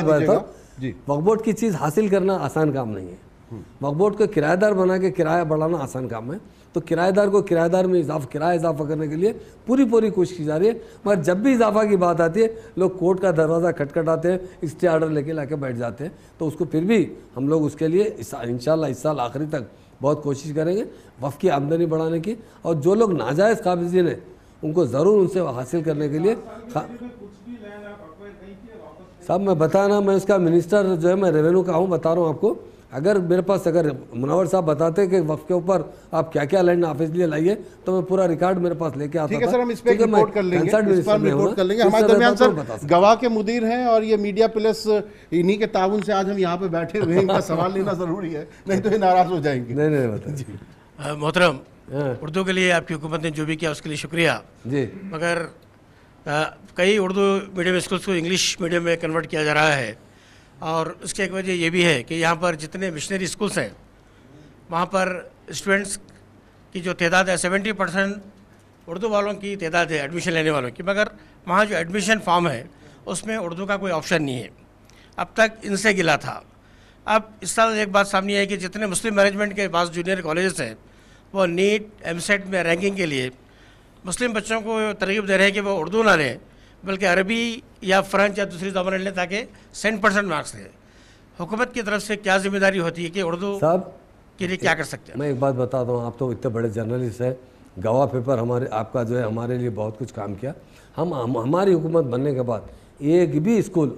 बताता हूँ, वक्फ बोर्ड की चीज़ हासिल करना आसान काम नहीं है। वक्फ बोर्ड को किराएदार बना के किराया बढ़ाना आसान काम है। तो किराएदार को किराएदार में किराया इजाफा करने के लिए पूरी कोशिश की जा रही है। मगर जब भी इजाफा की बात आती है, लोग कोर्ट का दरवाज़ा खटखटाते हैं, स्टे ऑर्डर लेके लाके बैठ जाते हैं। तो उसको फिर भी हम लोग उसके लिए इंशाल्लाह इस साल आखिरी तक बहुत कोशिश करेंगे वफ़ की आमदनी बढ़ाने की। और जो लोग नाजायज़ काबिज़ीन हैं उनको ज़रूर उनसे हासिल करने के लिए। साहब मैं बताना, मैं उसका मिनिस्टर जो है, मैं रेवेन्यू का हूँ, बता रहा हूँ आपको। अगर मेरे पास, अगर मुनव्वर साहब बताते कि वक्फ के ऊपर आप क्या क्या लैंड ऑफिस लिए लाइए, तो मैं पूरा रिकॉर्ड मेरे पास लेके आता था। ठीक है सर, हम इस पे रिपोर्ट कर लेंगे, हमारे दरमियान सर गवाह के मुदीर हैं और ये मीडिया प्लस इन्हीं के ताउन से आज हम यहाँ पे बैठे हुए हैं। इनका सवाल लेना जरूरी है, नहीं तो ये नाराज हो जाएंगे। नहीं बताइए। मोहतरम, उर्दू के लिए आपकी हुकूमत ने जो भी किया उसके लिए शुक्रिया जी। मगर कई उर्दू मीडियम स्कूल्स को इंग्लिश मीडियम में कन्वर्ट किया जा रहा है, और उसकी एक वजह ये भी है कि यहाँ पर जितने मिशनरी स्कूल्स हैं वहाँ पर स्टूडेंट्स की जो तादाद है 70% उर्दू वालों की तादाद है एडमिशन लेने वालों की, मगर वहाँ जो एडमिशन फॉर्म है उसमें उर्दू का कोई ऑप्शन नहीं है। अब तक इनसे गिला था। अब इस साल एक बात सामने आई कि जितने मुस्लिम मैनेजमेंट के पास जूनियर कॉलेजेस हैं वो नीट एमसेट में रैंकिंग के लिए मुस्लिम बच्चों को तरगीब दे रहे हैं कि वो उर्दू ना लें बल्कि अरबी या फ्रेंच या दूसरी ज़बान लें ताकि 100% मार्क्स दें। हुकूमत की तरफ से क्या जिम्मेदारी होती है कि उर्दू साहब के लिए क्या कर सकते हैं? मैं एक बात बताता हूँ, आप तो इतने बड़े जर्नलिस्ट हैं, गवाह पेपर हमारे आपका जो है हमारे लिए बहुत कुछ काम किया। हमारी हुकूमत बनने के बाद एक भी स्कूल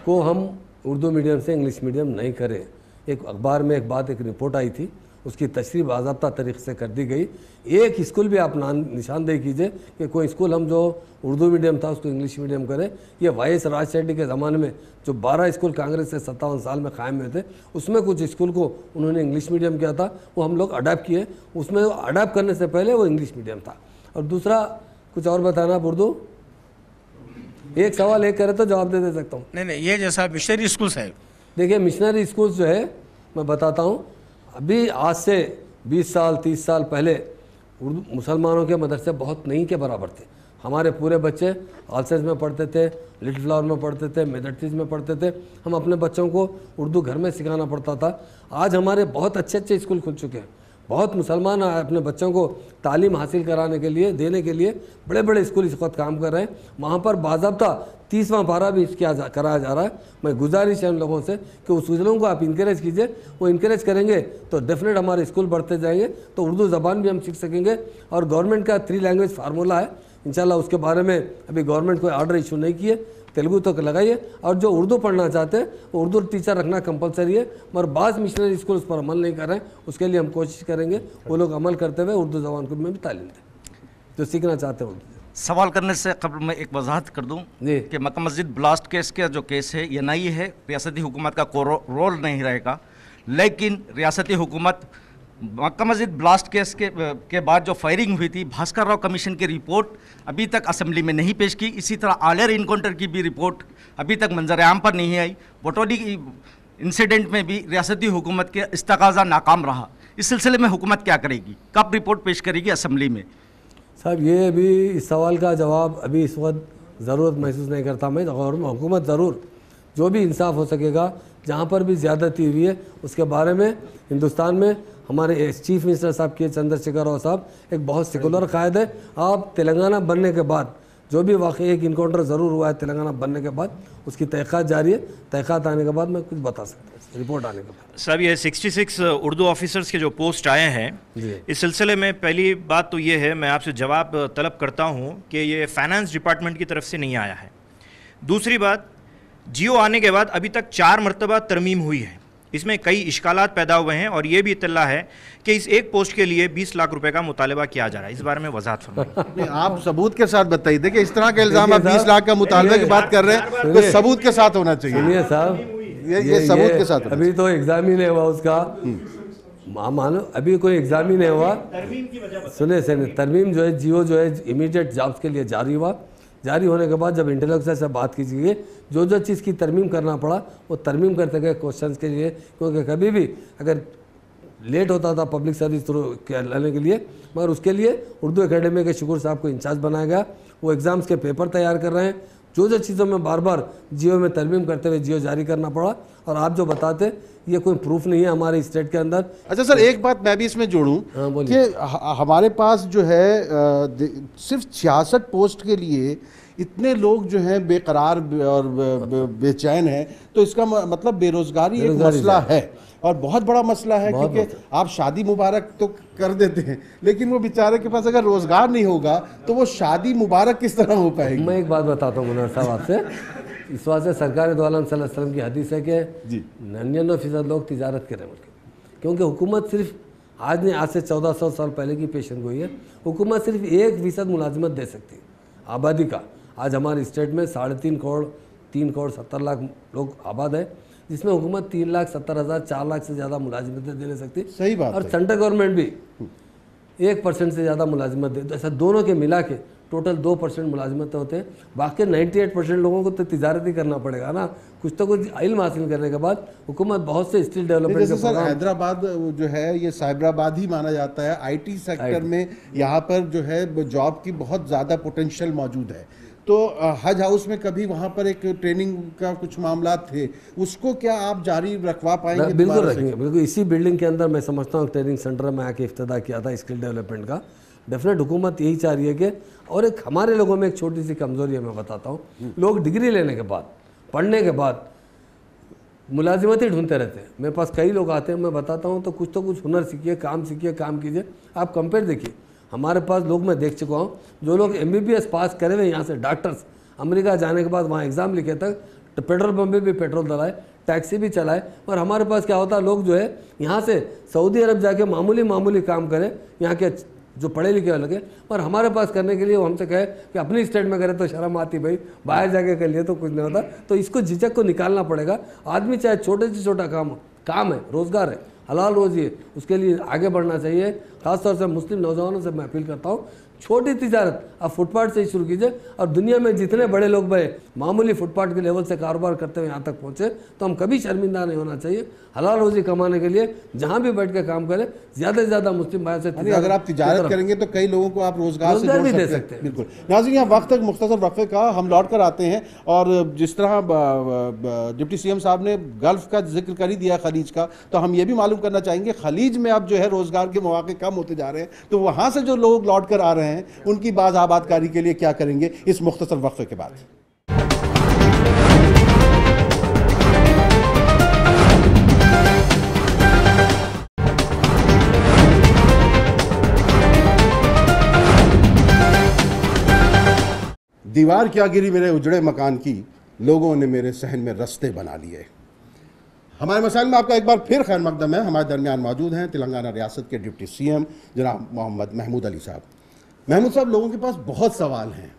को हम उर्दू मीडियम से इंग्लिश मीडियम नहीं करें। एक अखबार में एक रिपोर्ट आई थी, उसकी तशरीह बाज़ाब्ता तरीक़े से कर दी गई। एक स्कूल भी आप निशानदेही कीजिए कि कोई स्कूल हम जो उर्दू मीडियम था उसको इंग्लिश मीडियम करें। ये वाईएस राजशेट्टी के ज़माने में जो 12 स्कूल कांग्रेस से 57 साल में कायम हुए थे, उसमें कुछ स्कूल को उन्होंने इंग्लिश मीडियम किया था, वो हम लोग अडाप्ट किए। उसमें अडाप्ट करने से पहले वो इंग्लिश मीडियम था। और दूसरा कुछ और बताना उर्दू, एक सवाल एक करे तो जवाब दे सकता हूँ। नहीं, ये जैसा मिशनरी स्कूल्स है, देखिए मिशनरी स्कूल्स जो है मैं बताता हूँ, अभी आज से 20 साल 30 साल पहले उर्दू मुसलमानों के मदरसे बहुत नहीं के बराबर थे। हमारे पूरे बच्चे आलसेज में पढ़ते थे, लिटिल फ्लावर में पढ़ते थे, मेथडिस्ट में पढ़ते थे। हम अपने बच्चों को उर्दू घर में सिखाना पड़ता था। आज हमारे बहुत अच्छे अच्छे स्कूल खुल चुके हैं। बहुत मुसलमान अपने बच्चों को तालीम हासिल कराने के लिए, देने के लिए बड़े बड़े स्कूल इस वक्त काम कर रहे हैं। वहाँ पर बाज़ाब्ता 30वां पारा भी कराया जा रहा है। मैं गुजारिश है उन लोगों से कि उस लोगों को आप इनकरेज कीजिए। वो इनकरेज करेंगे तो डेफिनेट हमारे स्कूल बढ़ते जाएंगे, तो उर्दू ज़बान भी हम सीख सकेंगे। और गवर्नमेंट का 3 लैंग्वेज फार्मूला है, इंशाल्लाह उसके बारे में अभी गवर्नमेंट कोई ऑर्डर इशू नहीं किए। तेलुगु तो लगाइए, और जो उर्दू पढ़ना चाहते हैं वो उर्दू टीचर रखना कंपलसरी है। मगर बाज़ मिशनरी स्कूल उस पर अमल नहीं कर रहे हैं, उसके लिए हम कोशिश करेंगे वो लोग अमल करते हुए उर्दू ज़बान को में भी तालीम दें जो सीखना चाहते हैं उर्दू। सवाल करने से कबल मैं एक वजाहत कर दूं कि मक्का मस्जिद ब्लास्ट केस का जो केस है ये नहीं है, रियासती हुकूमत का कोई रोल नहीं रहेगा। लेकिन रियासती हुकूमत मक्का मस्जिद ब्लास्ट केस के बाद जो फायरिंग हुई थी, भास्कर राव कमीशन की रिपोर्ट अभी तक असेंबली में नहीं पेश की। इसी तरह आलियर इनकाउंटर की भी रिपोर्ट अभी तक मंजर आम पर नहीं आई। बटोली इंसिडेंट में भी रियासती हुकूमत के इस्तकाज़ा नाकाम रहा। इस सिलसिले में हुकूमत क्या करेगी, कब रिपोर्ट पेश करेगी असेंबली में? साहब ये अभी इस सवाल का जवाब अभी इस वक्त ज़रूरत महसूस नहीं करता मैं। और हुकूमत ज़रूर जो भी इंसाफ हो सकेगा, जहाँ पर भी ज़्यादती हुई है उसके बारे में हिंदुस्तान में हमारे चीफ मिनिस्टर साहब के चंद्रशेखर राव साहब एक बहुत सेकुलर कायद है। आप तेलंगाना बनने के बाद जो भी वाकई एक इनकाउंटर ज़रूर हुआ है तेलंगाना बनने के बाद, उसकी तहक़ीक़ात जारी है। तहक़ीक़ात आने के बाद मैं कुछ बता सकता हूँ, रिपोर्ट आने के बाद। साहब ये 66 उर्दू ऑफिसर्स के जो पोस्ट आए हैं, इस सिलसिले में पहली बात तो ये है, मैं आपसे जवाब तलब करता हूँ कि ये फाइनेंस डिपार्टमेंट की तरफ से नहीं आया है। दूसरी बात, जियो आने के बाद अभी तक 4 मरतबा तरमीम हुई है, इसमें कई इश्कालात पैदा हुए हैं और ये भी इत्तला है कि इस एक पोस्ट के लिए 20 लाख रुपए का मुतालबा किया जा रहा है। इस बारे में वजाहत फरमाइए। आप सबूत के साथ बताइए। देखिए इस तरह का इल्जाम आप 20 लाख का मुतालबे की बात कर रहे हैं तो सबूत के साथ होना चाहिए। सुनिए साहब, ये सबूत के साथ अभी तो एग्जाम ही नहीं हुआ उसका, मानो अभी कोई एग्जाम ही नहीं हुआ। सुने तरमीम जो है जियो जो है इमीडिएट जॉब्स के लिए जारी हुआ। जारी होने के बाद जब इंटेलेक्चुअल से बात कीजिए, जो जो चीज़ की तरमीम करना पड़ा वो तरमीम करते गए क्वेश्चंस के लिए, क्योंकि कभी भी अगर लेट होता था पब्लिक सर्विस थ्रू लेने के लिए, मगर उसके लिए उर्दू एकेडमी के शुक्र साहब को इंचार्ज बनाया गया। वो एग्ज़ाम्स के पेपर तैयार कर रहे हैं। जो जो चीज़ों में बार बार जियो में तरमीम करते हुए जियो जारी करना पड़ा। और आप जो बताते ये कोई प्रूफ नहीं है हमारे स्टेट के अंदर। अच्छा सर, एक बात मैं भी इसमें जोड़ूं कि हमारे पास जो है सिर्फ 66 पोस्ट के लिए इतने लोग जो हैं बेकरार और बेचैन हैं, तो इसका मतलब बेरोजगारी एक मसला है और बहुत बड़ा मसला है। क्योंकि आप शादी मुबारक तो कर देते हैं, लेकिन वो बेचारे के पास अगर रोजगार नहीं होगा तो वो शादी मुबारक किस तरह हो पाएगी? मैं एक बात बताता हूँ मुनव्वर साहब आपसे। इस वास्ते सरकार दो आलम सल्लल्लाहु अलैहि वसल्लम की हदीस है कि 99% लोग तिजारत करें, क्योंकि हुकूमत सिर्फ आज नहीं, आज से 1400 साल पहले की पेशन गोई है। हुकूमत सिर्फ 1% मुलाजिमत दे सकती है आबादी का। आज हमारे स्टेट में 3.5 करोड़ 3 करोड़ 70 लाख लोग आबाद है, जिसमें हुकूमत 3,70,000 4 लाख से ज़्यादा मुलाजिमतें दे नहीं सकती। सही बात। और सेंट्रल गवर्नमेंट भी 1% से ज़्यादा मुलाजिमत दे, तो ऐसा दोनों के मिला के टोटल 2% मुलाजिमत होते हैं। बाकी 98% लोगों को तो तिजारत ही करना पड़ेगा ना, कुछ तो कुछ इल्म हासिल करने के बाद। हुकूमत बहुत से स्किल डेवलपमेंट के सर हैदराबाद जो है ये साइबराबाद ही माना जाता है। आईटी सेक्टर में यहाँ पर जो है जॉब की बहुत ज़्यादा पोटेंशियल मौजूद है। तो हज हाउस में कभी वहाँ पर एक ट्रेनिंग का कुछ मामला थे, उसको क्या आप जारी रखवा पाएंगे? बिल्कुल रखेंगे, बिल्कुल। इसी बिल्डिंग के अंदर मैं समझता हूँ ट्रेनिंग सेंटर में आके इफ्तिदा किया था स्किल डेवलपमेंट का। डेफिनेट हुकूमत यही चाह रही है कि, और एक हमारे लोगों में एक छोटी सी कमज़ोरी है, मैं बताता हूँ। लोग डिग्री लेने के बाद, पढ़ने के बाद मुलाजिमत ही ढूंढते रहते हैं। मेरे पास कई लोग आते हैं, मैं बताता हूँ तो कुछ हुनर सीखिए, काम कीजिए। आप कंपेयर देखिए, हमारे पास लोग मैं देख चुका हूँ जो लोग MBBS पास करे हुए यहाँ से डॉक्टर्स, अमेरिका जाने के बाद वहाँ एग्ज़ाम लिखे तक, तो पेट्रोल पंप पे भी पेट्रोल डलाए, टैक्सी भी चलाए। और हमारे पास क्या होता है, लोग जो है यहाँ से सऊदी अरब जाके मामूली काम करें, यहाँ के जो पढ़े लिखे लगे, पर हमारे पास करने के लिए वो हमसे कहे कि अपनी स्टेट में करें तो शर्म आती भाई, बाहर जाके कर लिए तो कुछ नहीं होता। तो इसको झिझक को निकालना पड़ेगा। आदमी चाहे छोटे से छोटा काम है, रोज़गार है, हलाल रोज़ी है, उसके लिए आगे बढ़ना चाहिए। ख़ासतौर से मुस्लिम नौजवानों से मैं अपील करता हूँ, छोटी तिजारत आप फुटपाथ से ही शुरू कीजिए। और दुनिया में जितने बड़े लोग भाई मामूली फुटपाथ के लेवल से कारोबार करते हुए यहाँ तक पहुँचे, तो हम कभी शर्मिंदा नहीं होना चाहिए। हलाल रोज़ी कमाने के लिए जहाँ भी बैठ के काम करें, ज़्यादा से ज़्यादा मुस्लिम भाई से अगर आप तिजारत करेंगे तो कई लोगों को आप रोजगार से भी दे सकते हैं। बिल्कुल। नाज़रीन, यहाँ वक्त तक मुख्तसर वक्फे का हम लौट कर आते हैं, और जिस तरह डिप्टी सीएम साहब ने गल्फ का जिक्र कर ही दिया, खलीज का, तो हम ये भी मालूम करना चाहेंगे खलीज में अब जो है रोजगार के मौके कम होते जा रहे हैं, तो वहाँ से जो लोग लौट कर आ रहे हैं उनकी बाज़ आबादकारी के लिए क्या करेंगे, इस मुख्तसर वक्फे के बाद। दीवार क्या गिरी मेरे उजड़े मकान की, लोगों ने मेरे सहन में रस्ते बना लिए। हमारे मसाइल में आपका एक बार फिर खैर मकदम है। हमारे दरमियान मौजूद हैं तेलंगाना रियासत के डिप्टी सीएम जनाब मोहम्मद महमूद अली साहब। महमूद साहब, लोगों के पास बहुत सवाल हैं,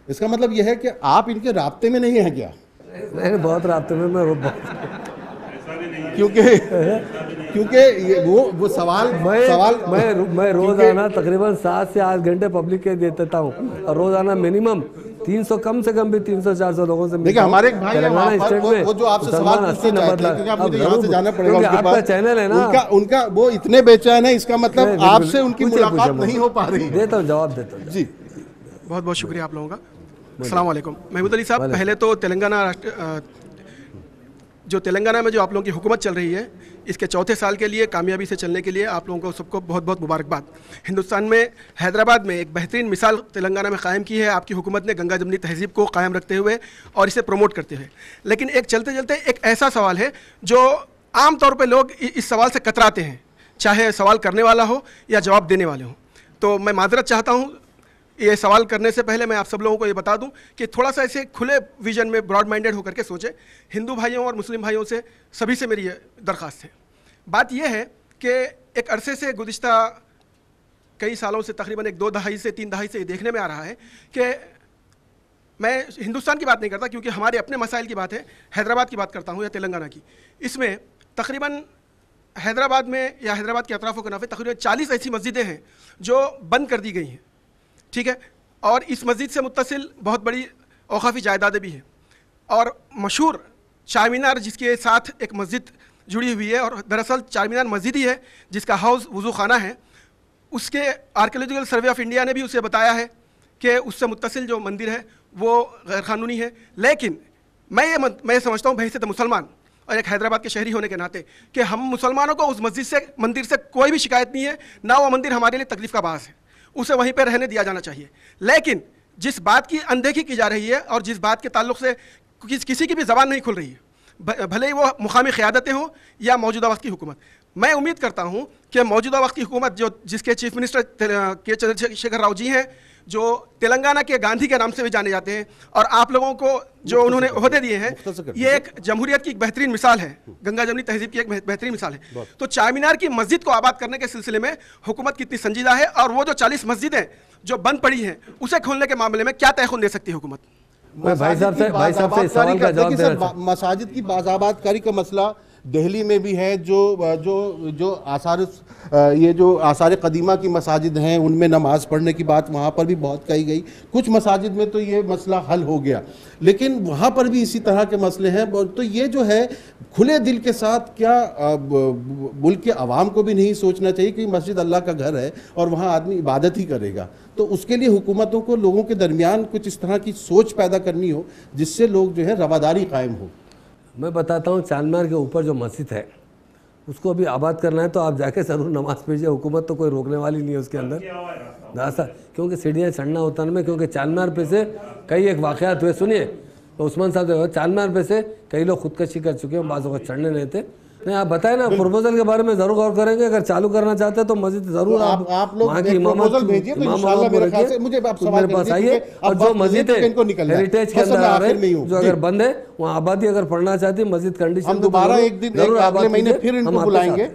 इसका मतलब यह है कि आप इनके राब्ते में नहीं हैं क्या? नहीं, बहुत राब्ते में मैं क्योंकि वो सवाल मैं रोजाना तकरीबन 7 से 8 घंटे पब्लिक के देता हूँ, और रोजाना मिनिमम 300 कम से कम भी 300-400 लोगों से। देखिए, हमारे एक भाई हैं वहाँ पर, वो जो आपसे सवाल पूछना चाहते हैं, क्योंकि आप मुझे यहाँ से जाना पड़ेगा उनके पास, चैनल है ना उनका वो इतने बेचैन है, इसका मतलब आपसे उनकी मुलाकात नहीं हो पा रही। देता हूँ, जवाब देता हूँ जी। बहुत बहुत शुक्रिया आप लोगों का। अस्सलाम वालेकुम। महमूद अली साहब, पहले तो तेलंगाना में जो आप लोगों की हुकूमत चल रही है, इसके चौथे साल के लिए कामयाबी से चलने के लिए आप लोगों को सबको बहुत बहुत मुबारकबाद। हिंदुस्तान में हैदराबाद में एक बेहतरीन मिसाल तेलंगाना में कायम की है आपकी हुकूमत ने, गंगा जमनी तहजीब को कायम रखते हुए और इसे प्रमोट करते हुए। लेकिन एक चलते चलते एक ऐसा सवाल है जो आम तौर पे लोग इस सवाल से कतराते हैं, चाहे सवाल करने वाला हो या जवाब देने वाले हों। तो मैं माजरत चाहता हूँ, ये सवाल करने से पहले मैं आप सब लोगों को ये बता दूं कि थोड़ा सा ऐसे खुले विजन में ब्रॉड माइंडेड होकर के सोचें। हिंदू भाइयों और मुस्लिम भाइयों से सभी से मेरी ये दरख्वास्त है। बात यह है कि एक अरसे से, गुज़िश्ता कई सालों से, तकरीबन 2 दहाई से 3 दहाई से ये देखने में आ रहा है कि मैं हिंदुस्तान की बात नहीं करता क्योंकि हमारे अपने मसाइल की बात है, हैदराबाद की बात करता हूँ या तेलंगाना की। इसमें तकरीबन हैदराबाद में या हैदराबाद के अतराफ़ों के नाफे तकरीबन 40 ऐसी मस्जिदें हैं जो बंद कर दी गई हैं, ठीक है। और इस मस्जिद से मुत्तसिल बहुत बड़ी औकाफ़ी जायदादें भी हैं, और मशहूर चार मीनार जिसके साथ एक मस्जिद जुड़ी हुई है, और दरअसल चार मीनार मस्जिद ही है जिसका हाउस वज़ू खाना है। उसके आर्कियोलॉजिकल सर्वे ऑफ इंडिया ने भी उसे बताया है कि उससे मुत्तसिल जो मंदिर है वो गैरकानूनी है। लेकिन मैं समझता हूँ बहैसियत मुसलमान और एक हैदराबाद के शहरी होने के नाते कि हम मुसलमानों को उस मंदिर से कोई भी शिकायत नहीं है, ना वो मंदिर हमारे लिए तकलीफ़ का बास है, उसे वहीं पर रहने दिया जाना चाहिए। लेकिन जिस बात की अनदेखी की जा रही है और जिस बात के ताल्लुक से किसी की भी ज़बान नहीं खुल रही है, भले ही वो मुकामी क़यादतें हों या मौजूदा वक्त की हुकूमत, मैं उम्मीद करता हूं कि मौजूदा वक्त की हुकूमत जिसके चीफ मिनिस्टर के चंद्रशेखर राव जी हैं, जो तेलंगाना के गांधी के नाम से भी जाने जाते हैं, और आप लोगों को जो उन्होंने ओहदे दिए हैं, ये एक जमहूरियत की एक बेहतरीन मिसाल है, गंगा जमनी तहजीब की एक बेहतरीन मिसाल है। तो चार मीनार की मस्जिद को आबाद करने के सिलसिले में हुकूमत कितनी संजीदा है, और वो जो 40 मस्जिदें जो बंद पड़ी हैं उसे खोलने के मामले में क्या तयखुन दे सकती है हुकूमत? भाई साहब से सवाल का जवाब देना। मसाजिद की बाज़ाबादकारी का मसला दिल्ली में भी है, जो आसार कदीमा की मसाजिद हैं उनमें नमाज़ पढ़ने की बात वहाँ पर भी बहुत कही गई। कुछ मसाजिद में तो ये मसला हल हो गया, लेकिन वहाँ पर भी इसी तरह के मसले हैं। तो ये जो है खुले दिल के साथ, क्या मुल्क के अवाम को भी नहीं सोचना चाहिए कि मस्जिद अल्लाह का घर है और वहाँ आदमी इबादत ही करेगा? तो उसके लिए हुकूमतों को लोगों के दरमियान कुछ इस तरह की सोच पैदा करनी हो जिससे लोग जो है रवादारी कायम हो। मैं बताता हूँ, चारमीनार के ऊपर जो मस्जिद है उसको अभी आबाद करना है तो आप जाके ज़रूर नमाज़ पढ़िए, हुकूमत तो कोई रोकने वाली नहीं है उसके अंदर दासा, क्योंकि सीढ़ियाँ चढ़ना उतरने में, क्योंकि चारमीनार पे से कई एक वाक़यात हुए। सुनिए, तो उस्मान साहब चारमीनार पे से कई लोग खुदकशी कर चुके हैं, बाज़ वक़्त चढ़ने नहीं थे। नहीं, आप बताएं ना, प्रपोजल के बारे में जरूर गौर करेंगे। अगर चालू करना चाहते हैं तो मस्जिद जरूर आप लोग वहाँ की प्रपोजल भेजिए तो इंशाल्लाह मेरे ख्याल से मुझे आप सवाल मेरे पास आइए। और जो मस्जिद हेरिटेज के अंदर आ रहे हैं, जो अगर बंद है, वहाँ आबादी अगर पढ़ना चाहती है मस्जिद कंडीशन, हम दोबारा एक दिन अगले महीने फिर इनको बुलाएंगे,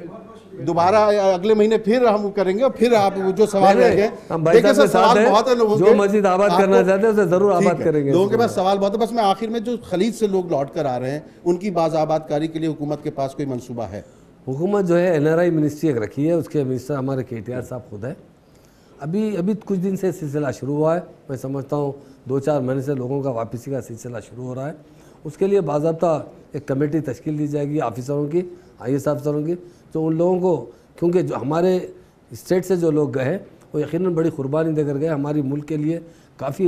दोबारा अगले महीने फिर हम करेंगे और फिर आप जो सवाल रहेंगे, देखिए सर सवाल बहुत है लोगों के, जो मस्जिद आबाद करना चाहते हैं उसे जरूर आबाद करेंगे। लोगों के पास सवाल बहुत है। बस मैं आखिर में जो खलीज से लोग लौट कर आ रहे हैं उनकी बाज़ाबादकारी के लिए हुकूमत के पास कोई मंसूबा है? हुकूमत जो है NRI मिनिस्ट्री एक रखी है, उसके मिनिस्टर हमारे KTR साहब खुद है। अभी कुछ दिन से सिलसिला शुरू हुआ है। मैं समझता हूँ 2-4 महीने से लोगों का वापसी का सिलसिला शुरू हो रहा है। उसके लिए बाज़ाब्ता एक कमेटी तश्कील दी जाएगी ऑफिसरों की, IAS अफसरों की, जो उन लोगों को, क्योंकि जो हमारे स्टेट से जो लोग गए वो यकीनन बड़ी कुर्बानी देकर गए। हमारी मुल्क के लिए काफ़ी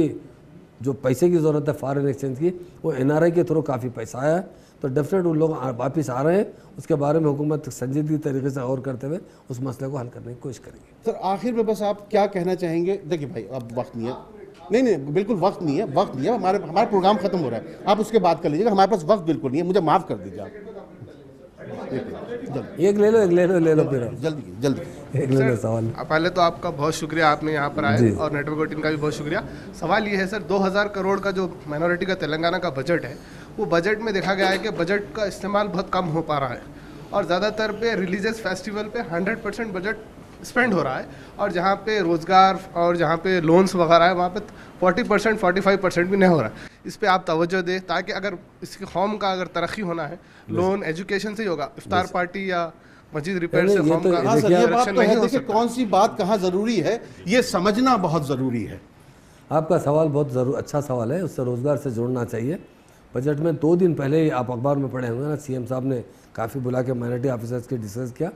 जो पैसे की ज़रूरत है फॉरेन एक्सचेंज की, वो NRI के थ्रू काफ़ी पैसा आया है। तो डेफिनेट उन लोग वापस आ रहे हैं। उसके बारे में हुकूमत संजीदगी तरीके से और करते हुए उस मसले को हल करने की कोशिश करेगी। सर आखिर में बस आप क्या कहना चाहेंगे? देखिए भाई अब वक्त नहीं है, नहीं बिल्कुल वक्त नहीं है, हमारा प्रोग्राम खत्म हो रहा है, आप उसके बाद कर लीजिएगा, हमारे पास वक्त बिल्कुल नहीं है, मुझे माफ़ कर दीजिए आप। एक ले लो फिर जल्दी एक ले लो सवाल। पहले तो आपका बहुत शुक्रिया, आपने यहाँ पर आए, और नेटवर्क 18 का भी बहुत शुक्रिया। सवाल ये है सर, 2000 करोड़ का जो माइनॉरिटी का तेलंगाना का बजट है, वो बजट में देखा गया है कि बजट का इस्तेमाल बहुत कम हो पा रहा है, और ज़्यादातर पे रिलीजियस फेस्टिवल पे 100% बजट स्पेंड हो रहा है, और जहाँ पे रोज़गार और जहाँ पे लोन्स वगैरह है वहाँ पे 40% 45% भी नहीं हो रहा है। इस पे आप तवज्जो दें, ताकि अगर इसकी कौम का अगर तरक्की होना है, लोन एजुकेशन से ही होगा, इफ्तार पार्टी या मस्जिद रिपेयर से कौम का संरक्षण नहीं हो सकता। कौन सी बात कहाँ ज़रूरी है ये समझना बहुत ज़रूरी है। आपका सवाल बहुत अच्छा सवाल है, उससे रोज़गार से जोड़ना चाहिए। बजट में 2 दिन पहले ही आप अखबार में पढ़े होंगे ना, CM साहब ने काफ़ी बुला के माइनॉरिटी ऑफिसर्स की डिस्कस किया।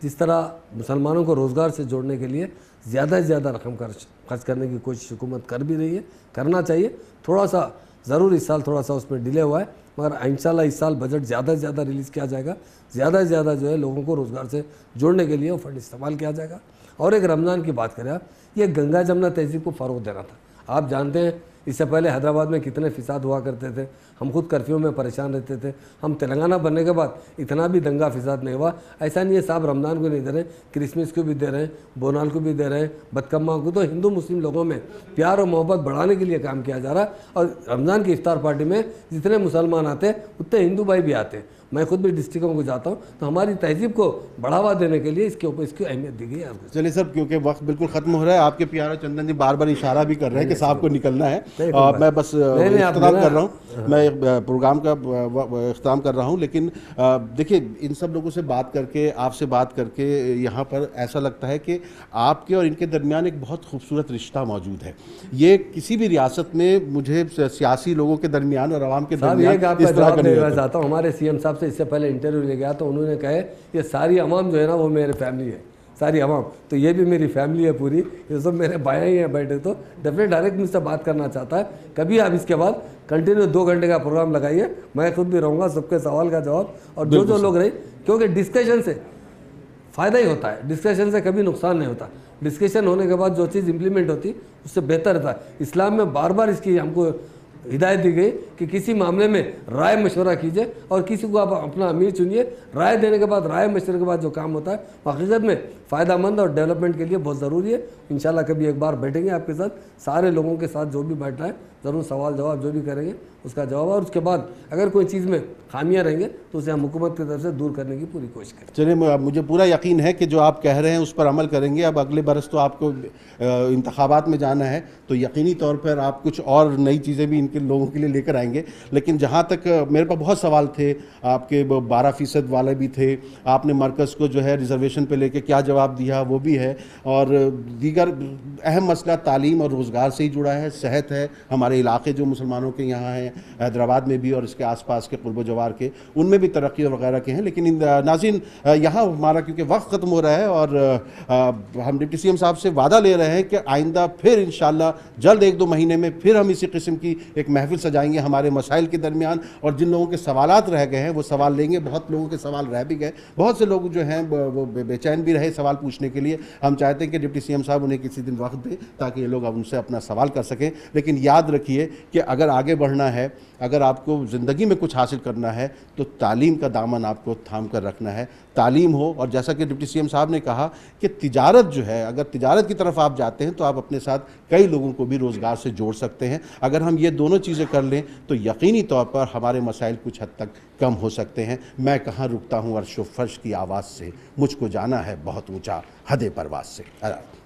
जिस तरह मुसलमानों को रोज़गार से जोड़ने के लिए ज़्यादा से ज़्यादा रकम खर्च करने की कोशिश हुकूमत कर भी रही है, करना चाहिए। थोड़ा सा ज़रूर इस साल थोड़ा सा उसमें डिले हुआ है, मगर इंशाल्लाह इस साल बजट ज़्यादा से ज़्यादा रिलीज़ किया जाएगा। ज़्यादा से ज़्यादा जो है लोगों को रोज़गार से जोड़ने के लिए वो फंड इस्तेमाल किया जाएगा। और एक रमज़ान की बात करें आप, ये गंगा जमुना तहज़ीब को फ़रोग़ देना था। आप जानते हैं इससे पहले हैदराबाद में कितने फ़िसाद हुआ करते थे, हम खुद कर्फ्यू में परेशान रहते थे। हम तेलंगाना बनने के बाद इतना भी दंगा फ़िसाद नहीं हुआ। ऐसा नहीं है साहब रमज़ान को नहीं दे रहे, क्रिसमस को भी दे रहे हैं, बोनाल को भी दे रहे हैं, बदकम्मा को। तो हिंदू मुस्लिम लोगों में प्यार और मोहब्बत बढ़ाने के लिए काम किया जा रहा है। और रमज़ान की इफ्तार पार्टी में जितने मुसलमान आते हैं उतने हिंदू भाई भी आते हैं। मैं खुद भी डिस्ट्रिक्टों को जाता हूँ, तो हमारी तहजीब को बढ़ावा देने के लिए इसके ऊपर इसकी अहमियत दी गई है। चलिए सर, क्योंकि वक्त बिल्कुल ख़त्म हो रहा है, आपके प्यारे चंदन जी बार बार इशारा भी कर रहे हैं कि साहब को निकलना है। मैं बस इख्तिताम कर रहा हूँ, मैं प्रोग्राम का इख्तिताम कर रहा हूँ। लेकिन देखिए, इन सब लोगों से बात करके, आपसे बात करके यहाँ पर ऐसा लगता है कि आपके और इनके दरमियान एक बहुत खूबसूरत रिश्ता मौजूद है। ये किसी भी रियासत में मुझे सियासी लोगों के दरमियान और आवाम के दरमियान इस तरह का नहीं चाहता हूँ। हमारे CM साहब से इससे पहले इंटरव्यू ले गया तो उन्होंने कहा ये सारी अवाम जो है ना वो मेरे फैमिली है, सारी अवाम। तो ये भी मेरी फैमिली है पूरी, ये सब मेरे भाई ही हैं बैठे। तो डेफिनेट हर एक मुझसे बात करना चाहता है। कभी आप इसके बाद कंटिन्यू 2 घंटे का प्रोग्राम लगाइए, मैं खुद भी रहूँगा, सबके सवाल का जवाब। और जो लोग रहे, क्योंकि डिस्कशन से फ़ायदा ही होता है, डिस्कशन से कभी नुकसान नहीं होता। डिस्कशन होने के बाद जो चीज़ इंप्लीमेंट होती उससे बेहतर रहता है। इस्लाम में बार बार इसकी हमको हिदायत दी गई कि किसी मामले में राय मशवरा कीजिए, और किसी को आप अपना अमीर चुनिए। राय देने के बाद, राय मशवरे के बाद जो काम होता है हकीकत में फ़ायदेमंद और डेवलपमेंट के लिए बहुत ज़रूरी है। इंशाल्लाह कभी एक बार बैठेंगे आपके साथ, सारे लोगों के साथ जो भी बैठना है, ज़रूर सवाल जवाब जो भी करेंगे उसका जवाब। और उसके बाद अगर कोई चीज़ में खामियां रहेंगे तो उसे हम हुकूमत की तरफ से दूर करने की पूरी कोशिश करें। चलिए, मुझे पूरा यकीन है कि जो आप कह रहे हैं उस पर अमल करेंगे। अब अगले बरस तो आपको इंतखाबात में जाना है, तो यकीनी तौर पर आप कुछ और नई चीज़ें भी इनके लोगों के लिए लेकर आएंगे। लेकिन जहाँ तक मेरे पास बहुत सवाल थे, आपके 12% वाले भी थे, आपने मरकज़ को जो है रिजर्वेशन पे लेके क्या जवाब दिया वो भी है, और दीगर अहम मसला तालीम और रोज़गार से ही जुड़ा है, सेहत है। हमारे इलाके जो मुसलमानों के यहाँ हैं, हैदराबाद में भी और इसके आसपास के कुर्ब जवार के, उनमें भी तरक्की वगैरह के हैं। लेकिन नाज़रीन, यहाँ हमारा क्योंकि वक्त ख़त्म हो रहा है, और हम डिप्टी CM साहब से वादा ले रहे हैं कि आइंदा फिर इंशाल्लाह जल्द 1-2 महीने में फिर हम इसी किस्म की एक महफिल सजाएंगे हमारे मसाइल के दरमियान। और जिन लोगों के सवालात रह गए हैं वो सवाल लेंगे। बहुत लोगों के सवाल रह भी गए, बहुत से लोग जो हैं वो बेचैन भी रहे सवाल सवाल पूछने के लिए। हम चाहते हैं कि डिप्टी सीएम साहब उन्हें किसी दिन वक्त दें ताकि ये लोग अब उनसे अपना सवाल कर सकें। लेकिन याद रखिए कि अगर आगे बढ़ना है, अगर आपको ज़िंदगी में कुछ हासिल करना है तो तालीम का दामन आपको थाम कर रखना है। तालीम हो, और जैसा कि डिप्टी सीएम साहब ने कहा कि तिजारत जो है, अगर तिजारत की तरफ आप जाते हैं तो आप अपने साथ कई लोगों को भी रोज़गार से जोड़ सकते हैं। अगर हम ये दोनों चीज़ें कर लें तो यकीनी तौर पर हमारे मसाइल कुछ हद तक कम हो सकते हैं। मैं कहाँ रुकता हूँ अर्श व फर्श की आवाज़ से, मुझको जाना है बहुत ऊँचा हदे परवाज़ से।